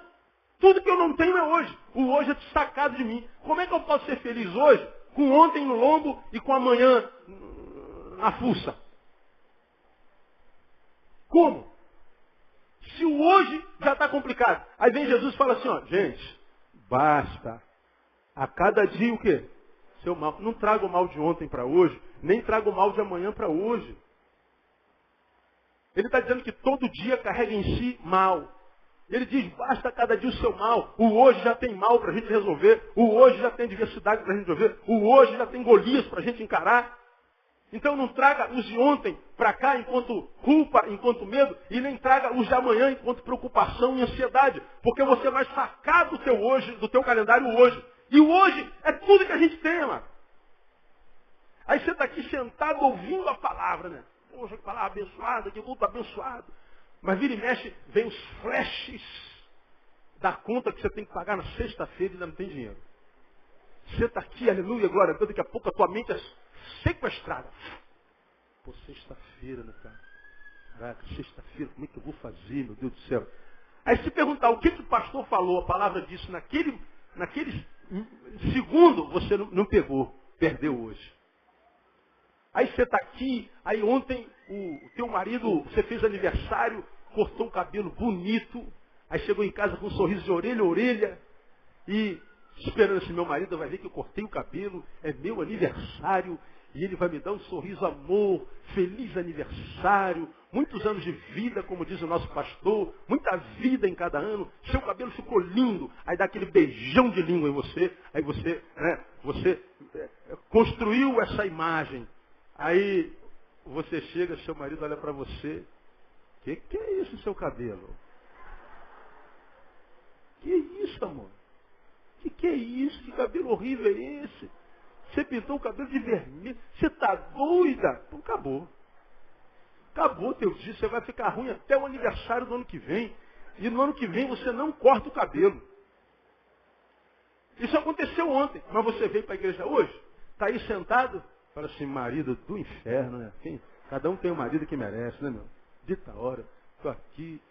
tudo que eu não tenho é hoje. O hoje é destacado de mim. Como é que eu posso ser feliz hoje com ontem no lombo e com amanhã na fuça? Como? Se o hoje já está complicado. Aí vem Jesus e fala assim, ó, gente, basta. A cada dia o quê? Seu mal. Não trago o mal de ontem para hoje, nem trago o mal de amanhã para hoje. Ele está dizendo que todo dia carrega em si mal. Ele diz, basta cada dia o seu mal. O hoje já tem mal para a gente resolver. O hoje já tem diversidade para a gente resolver. O hoje já tem Golias para a gente encarar. Então não traga os de ontem para cá enquanto culpa, enquanto medo, e nem traga os de amanhã enquanto preocupação e ansiedade. Porque você vai sacar do teu hoje, do teu calendário hoje. E o hoje é tudo que a gente tem, mano. Aí você está aqui sentado ouvindo a palavra, né? Poxa, que palavra abençoada, que culto abençoado. Mas vira e mexe, vem os flashes da conta que você tem que pagar na sexta-feira e ainda não tem dinheiro. Você está aqui, aleluia, glória a Deus, daqui a pouco a tua mente é sequestrada. Pô, sexta-feira, né, cara? Caraca, sexta-feira, como é que eu vou fazer, meu Deus do céu? Aí se perguntar o que o pastor falou, a palavra disso, naquele segundo, você não pegou, perdeu hoje. Aí você está aqui, aí ontem o teu marido, você fez aniversário, cortou o cabelo bonito, aí chegou em casa com um sorriso de orelha a orelha, e esperando assim, meu marido vai ver que eu cortei o cabelo, é meu aniversário, e ele vai me dar um sorriso, amor, feliz aniversário, muitos anos de vida, como diz o nosso pastor, muita vida em cada ano, seu cabelo ficou lindo, aí dá aquele beijão de língua em você, aí você construiu essa imagem. Aí você chega, seu marido olha para você, que é isso, seu cabelo? Que isso, amor? Que é isso? Que cabelo horrível é esse? Você pintou o cabelo de vermelho? Você está doida? Então acabou. Acabou teu dia, você vai ficar ruim até o aniversário do ano que vem. E no ano que vem você não corta o cabelo. Isso aconteceu ontem, mas você veio para a igreja hoje? Está aí sentado? Fala assim, marido do inferno, né? Cada um tem um marido que merece, né, meu? Dita hora, estou aqui,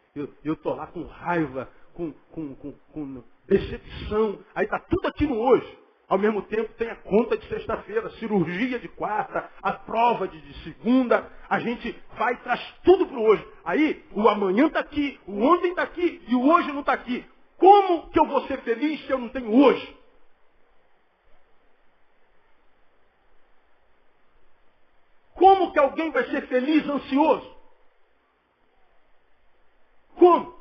eu estou lá com raiva, com decepção. Aí está tudo aqui no hoje. Ao mesmo tempo tem a conta de sexta-feira, cirurgia de quarta, a prova de segunda. A gente vai e traz tudo para o hoje. Aí o amanhã está aqui, o ontem está aqui e o hoje não está aqui. Como que eu vou ser feliz se eu não tenho hoje? Como que alguém vai ser feliz ansioso? Como?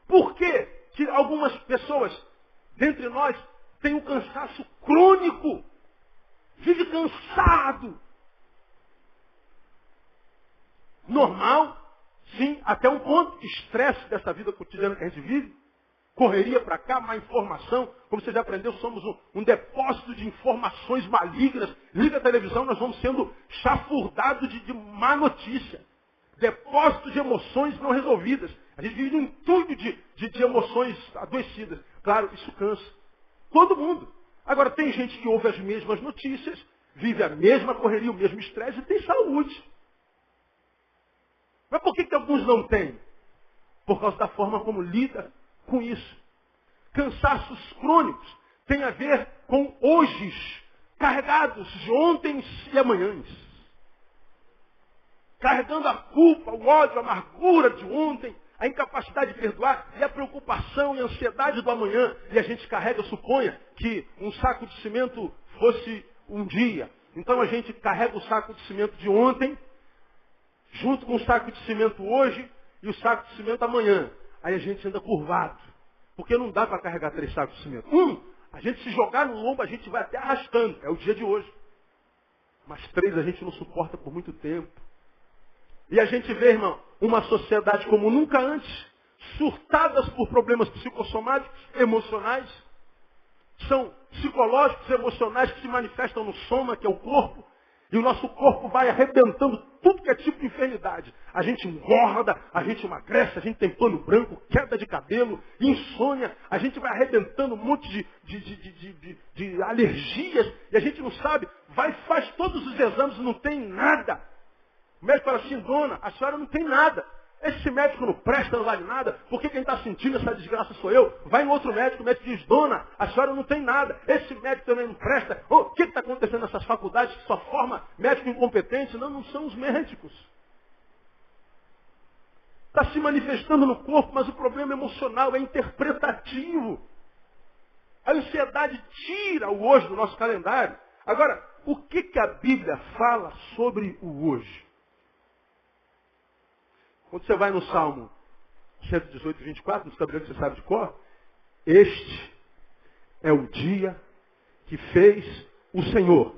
Por que que algumas pessoas, dentre nós, têm um cansaço crônico? Vive cansado. Normal, sim, até um ponto. Estresse dessa vida cotidiana que a gente vive. Correria para cá, má informação. Como você já aprendeu, somos um depósito de informações malignas. Liga a televisão, nós vamos sendo chafurdados de má notícia. Depósito de emoções não resolvidas. A gente vive num entulho de emoções adoecidas. Claro, isso cansa. Todo mundo. Agora, tem gente que ouve as mesmas notícias, vive a mesma correria, o mesmo estresse e tem saúde. Mas por que alguns não têm? Por causa da forma como lida com isso. Cansaços crônicos têm a ver com hojes carregados de ontem e amanhãs. Carregando a culpa, o ódio, a amargura de ontem, a incapacidade de perdoar e a preocupação e a ansiedade do amanhã. E a gente carrega, suponha, que um saco de cimento fosse um dia. Então a gente carrega o saco de cimento de ontem, junto com o saco de cimento hoje e o saco de cimento amanhã. Aí a gente anda curvado. Porque não dá para carregar 3 sacos de cimento. A gente se jogar no lombo, a gente vai até arrastando. É o dia de hoje. Mas 3 a gente não suporta por muito tempo. E a gente vê, irmão, uma sociedade como nunca antes, surtadas por problemas psicossomáticos, emocionais. São psicológicos, emocionais que se manifestam no soma, que é o corpo. E o nosso corpo vai arrebentando tudo que é tipo de enfermidade. A gente engorda, a gente emagrece, a gente tem pano branco, queda de cabelo, insônia. A gente vai arrebentando um monte de alergias. E a gente não sabe, faz todos os exames e não tem nada. O médico fala assim, dona, a senhora não tem nada. Esse médico não presta, não vale nada. Porque quem está sentindo essa desgraça sou eu. Vai em outro médico, o médico diz, dona, a senhora não tem nada. Esse médico também não presta. O que está acontecendo nessas faculdades que só forma médico incompetente? Não são os médicos. Está se manifestando no corpo, mas o problema emocional é interpretativo. A ansiedade tira o hoje do nosso calendário. Agora, o que a Bíblia fala sobre o hoje? Quando você vai no Salmo 118, 24, no tabuleiro que você sabe de cor, este é o dia que fez o Senhor.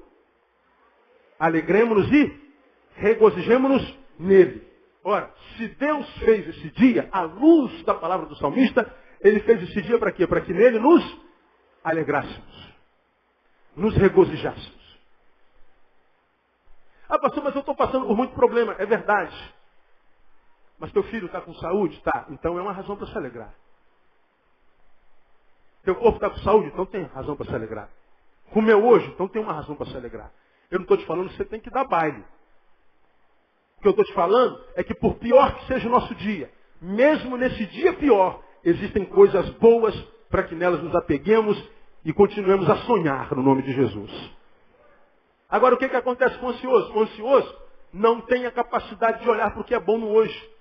Alegremos-nos e regozijemos-nos nele. Ora, se Deus fez esse dia, à luz da palavra do salmista, ele fez esse dia para quê? Para que nele nos alegrássemos, nos regozijássemos. Ah, pastor, mas eu estou passando por muito problema. É verdade. Mas teu filho está com saúde? Tá. Então é uma razão para se alegrar. Teu corpo está com saúde? Então tem razão para se alegrar. Comeu hoje? Então tem uma razão para se alegrar. Eu não estou te falando que você tem que dar baile. O que eu estou te falando é que por pior que seja o nosso dia, mesmo nesse dia pior, existem coisas boas para que nelas nos apeguemos e continuemos a sonhar no nome de Jesus. Agora o que acontece com o ansioso? O ansioso não tem a capacidade de olhar para o que é bom no hoje.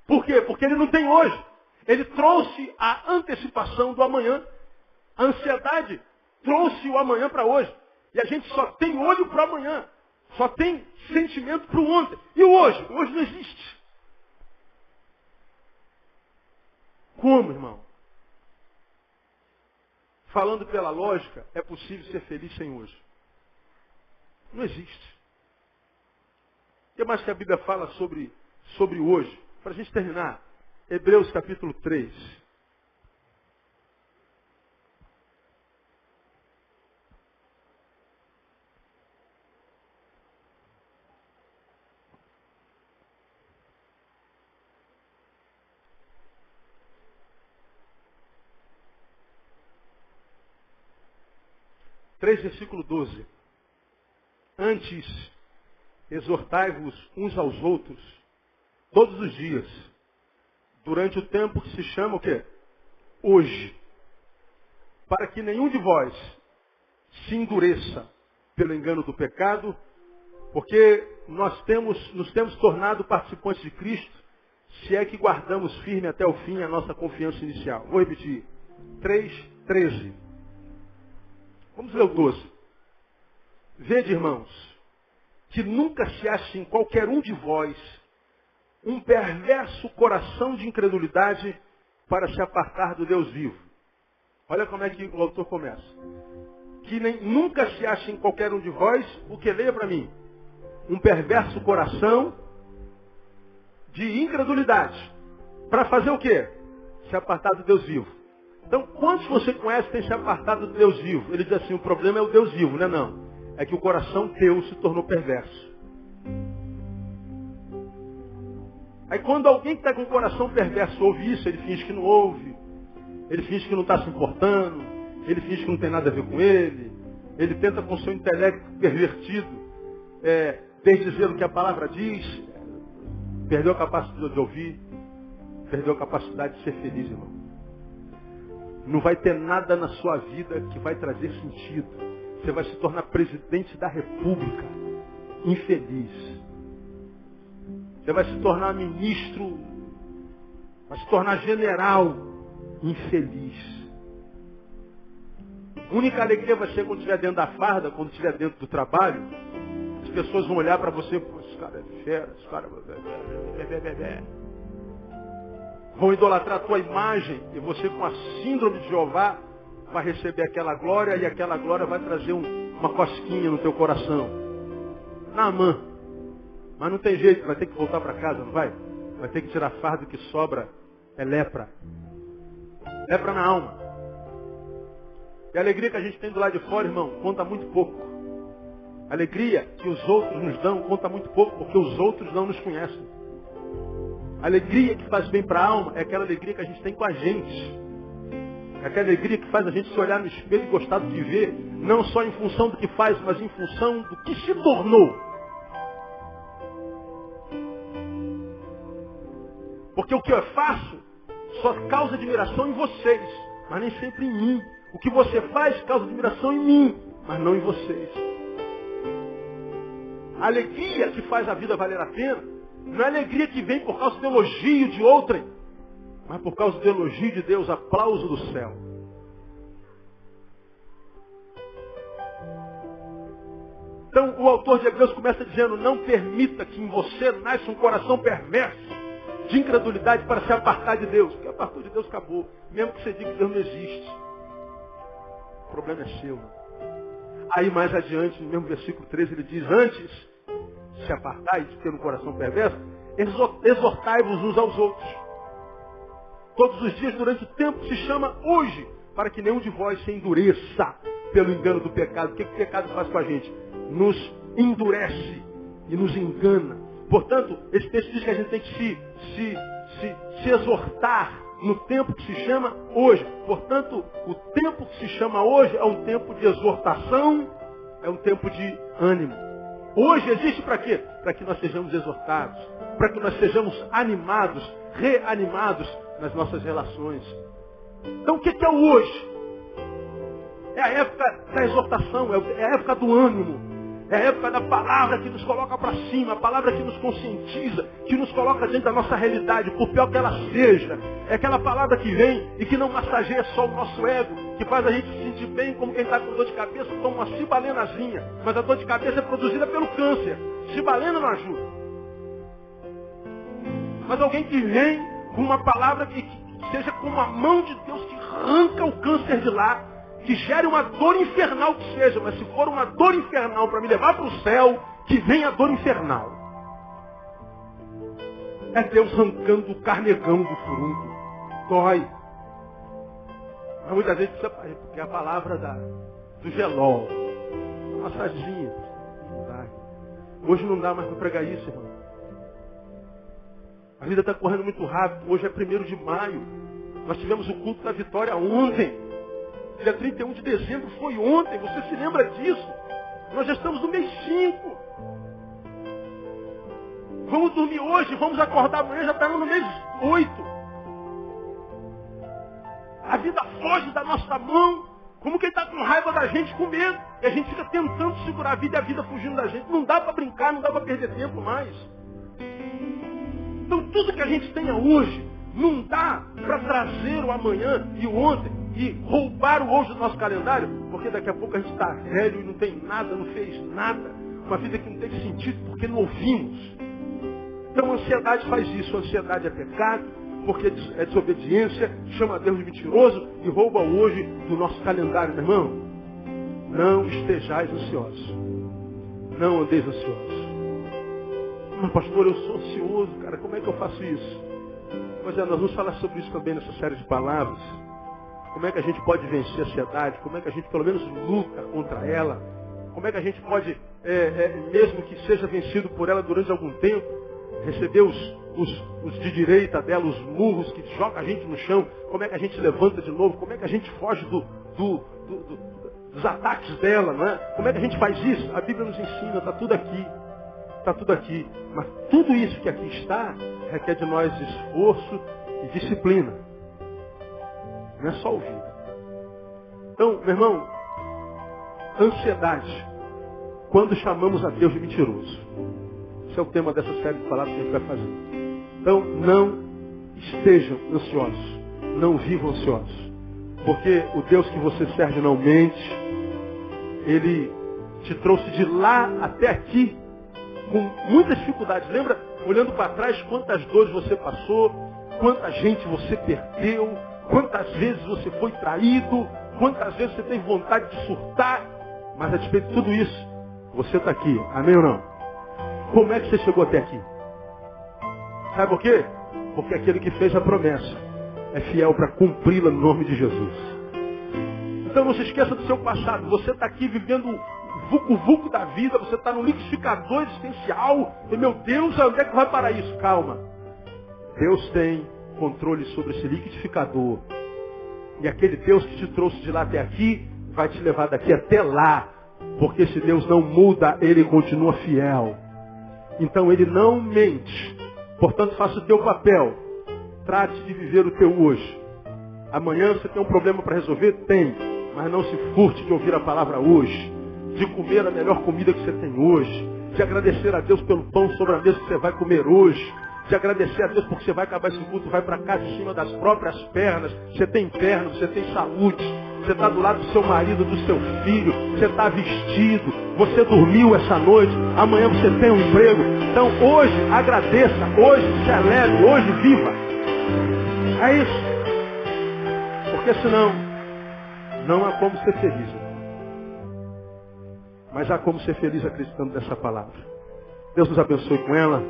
Por quê? Porque ele não tem hoje. Ele trouxe a antecipação do amanhã. A ansiedade trouxe o amanhã para hoje. E a gente só tem olho para o amanhã. Só tem sentimento para o ontem. E o hoje? O hoje não existe. Como, irmão? Falando pela lógica, é possível ser feliz sem hoje. Não existe. O que mais que a Bíblia fala sobre o hoje? Para a gente terminar, Hebreus capítulo 3. Versículo 12. Antes, exortai-vos uns aos outros, todos os dias, durante o tempo que se chama o quê? Hoje. Para que nenhum de vós se endureça pelo engano do pecado, porque nos temos tornado participantes de Cristo, se é que guardamos firme até o fim a nossa confiança inicial. Vou repetir. 3:13. Vamos ler o 12. Vede, irmãos, que nunca se ache em qualquer um de vós um perverso coração de incredulidade para se apartar do Deus vivo. Olha como é que o autor começa. Que nunca se ache em qualquer um de vós, o que leia para mim, um perverso coração de incredulidade. Para fazer o quê? Se apartar do Deus vivo. Então, quantos você conhece tem se apartado do Deus vivo? Ele diz assim, o problema é o Deus vivo, não é não. É que o coração teu se tornou perverso. Aí quando alguém que está com o coração perverso ouve isso, ele finge que não ouve. Ele finge que não está se importando. Ele finge que não tem nada a ver com ele. Ele tenta com seu intelecto pervertido desdizer o que a palavra diz. Perdeu a capacidade de ouvir. Perdeu a capacidade de ser feliz, irmão. Não vai ter nada na sua vida que vai trazer sentido. Você vai se tornar presidente da República. Infeliz. Você vai se tornar ministro. Vai se tornar general. Infeliz. A única alegria vai ser quando estiver dentro da farda, quando estiver dentro do trabalho. As pessoas vão olhar para você e falar, esse cara é fera, esse cara é... Vão idolatrar a tua imagem e você com a síndrome de Jeová vai receber aquela glória e aquela glória vai trazer uma cosquinha no teu coração. Naamã. Mas não tem jeito, vai ter que voltar para casa, não vai? Vai ter que tirar fardo, o que sobra é lepra. Lepra na alma. E a alegria que a gente tem do lado de fora, irmão, conta muito pouco. A alegria que os outros nos dão conta muito pouco, porque os outros não nos conhecem. A alegria que faz bem para a alma é aquela alegria que a gente tem com a gente. É aquela alegria que faz a gente se olhar no espelho e gostar de viver, não só em função do que faz, mas em função do que se tornou. Porque o que eu faço só causa admiração em vocês, mas nem sempre em mim. O que você faz causa admiração em mim, mas não em vocês. A alegria que faz a vida valer a pena não é alegria que vem por causa do elogio de outrem, mas por causa do elogio de Deus, aplauso do céu. Então o autor de Hebreus começa dizendo, não permita que em você nasça um coração perverso de incredulidade para se apartar de Deus. Porque apartou de Deus acabou. Mesmo que você diga que Deus não existe. O problema é seu. Aí mais adiante, no mesmo versículo 13, ele diz, antes de se apartar e de ter um coração perverso, exortai-vos uns aos outros. Todos os dias durante o tempo se chama hoje, para que nenhum de vós se endureça pelo engano do pecado. O que o pecado faz com a gente? Nos endurece e nos engana. Portanto, esse texto diz que a gente tem que se exortar no tempo que se chama hoje. Portanto, o tempo que se chama hoje é um tempo de exortação, é um tempo de ânimo. Hoje existe para quê? Para que nós sejamos exortados, para que nós sejamos animados, reanimados nas nossas relações. Então o que é o hoje? É a época da exortação, é a época do ânimo. É a época da palavra que nos coloca para cima, a palavra que nos conscientiza, que nos coloca dentro da nossa realidade, por pior que ela seja. É aquela palavra que vem e que não massageia só o nosso ego, que faz a gente se sentir bem como quem está com dor de cabeça, toma uma cibalenazinha. Mas a dor de cabeça é produzida pelo câncer. Cibalena não ajuda. Mas alguém que vem com uma palavra que seja como a mão de Deus que arranca o câncer de lá, que gere uma dor infernal que seja, mas se for uma dor infernal para me levar para o céu, que venha a dor infernal. É Deus arrancando o carnegão do furúnculo. Dói. Mas muitas vezes precisa, porque é a palavra do gelol. Massaginha. Não dá. Hoje não dá mais para pregar isso, irmão. A vida está correndo muito rápido. Hoje é 1º de maio. Nós tivemos o culto da vitória ontem. Dia 31 de dezembro foi ontem, você se lembra disso? Nós já estamos no mês 5. Vamos dormir hoje, vamos acordar amanhã, já estamos no mês 8. vida foge da nossa mão, como que ele está com raiva da gente, com medo. E a gente fica tentando segurar a vida e a vida fugindo da gente. Não dá para brincar, não dá para perder tempo mais. Então tudo que a gente tenha hoje, não dá para trazer o amanhã e o ontem e roubar o hoje do nosso calendário, porque daqui a pouco a gente está velho e não tem nada, não fez nada. Uma vida que não tem sentido porque não ouvimos. Então a ansiedade faz isso. A ansiedade é pecado, porque é desobediência, chama Deus de mentiroso e rouba o hoje do nosso calendário, meu irmão. Não estejais ansiosos. Não andeis ansiosos. Mas pastor, eu sou ansioso, cara, como é que eu faço isso? Pois é, nós vamos falar sobre isso também nessa série de palavras. Como é que a gente pode vencer a ansiedade? Como é que a gente pelo menos luta contra ela? Como é que a gente pode, mesmo que seja vencido por ela durante algum tempo, receber os de direita dela, os murros que jogam a gente no chão? Como é que a gente levanta de novo? Como é que a gente foge dos ataques dela? Não é? Como é que a gente faz isso? A Bíblia nos ensina, está tudo aqui. Está tudo aqui. Mas tudo isso que aqui está requer de nós esforço e disciplina. Não é só ouvir. Então, meu irmão, ansiedade. Quando chamamos a Deus de mentiroso. Esse é o tema dessa série de palavras que a gente vai fazer. Então, não estejam ansiosos. Não vivam ansiosos. Porque o Deus que você serve não mente. Ele te trouxe de lá até aqui com muitas dificuldades. Lembra, olhando para trás, quantas dores você passou, quanta gente você perdeu, quantas vezes você foi traído, quantas vezes você tem vontade de surtar, mas a despeito de tudo isso, você está aqui. Amém ou não? Como é que você chegou até aqui? Sabe por quê? Porque aquele que fez a promessa é fiel para cumpri-la no nome de Jesus. Então não se esqueça do seu passado. Você está aqui vivendo o vucu-vucu da vida, você está no liquidificador existencial. E meu Deus, onde é que vai parar isso? Calma. Deus tem controle sobre esse liquidificador. E aquele Deus que te trouxe de lá até aqui, vai te levar daqui até lá. Porque esse Deus não muda, Ele continua fiel. Então Ele não mente. Portanto, faça o teu papel. Trate de viver o teu hoje. Amanhã você tem um problema para resolver? Tem. Mas não se furte de ouvir a palavra hoje. De comer a melhor comida que você tem hoje. De agradecer a Deus pelo pão sobre a mesa que você vai comer hoje. De agradecer a Deus porque você vai acabar esse culto, vai para casa em cima das próprias pernas. Você tem pernas, você tem saúde. Você está do lado do seu marido, do seu filho. Você está vestido. Você dormiu essa noite. Amanhã você tem um emprego. Então hoje agradeça. Hoje celebre. Hoje viva. É isso. Porque senão não há como ser feliz. Mas há como ser feliz acreditando nessa palavra. Deus nos abençoe com ela.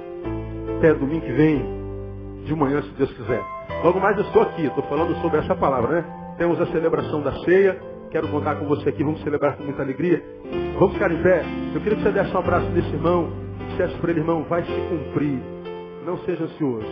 Até domingo que vem, de manhã, se Deus quiser. Logo mais eu estou aqui, estou falando sobre essa palavra, né? Temos a celebração da ceia. Quero contar com você aqui, vamos celebrar com muita alegria. Vamos ficar em pé. Eu queria que você desse um abraço nesse irmão. Dissesse para ele, irmão, vai se cumprir. Não seja ansioso.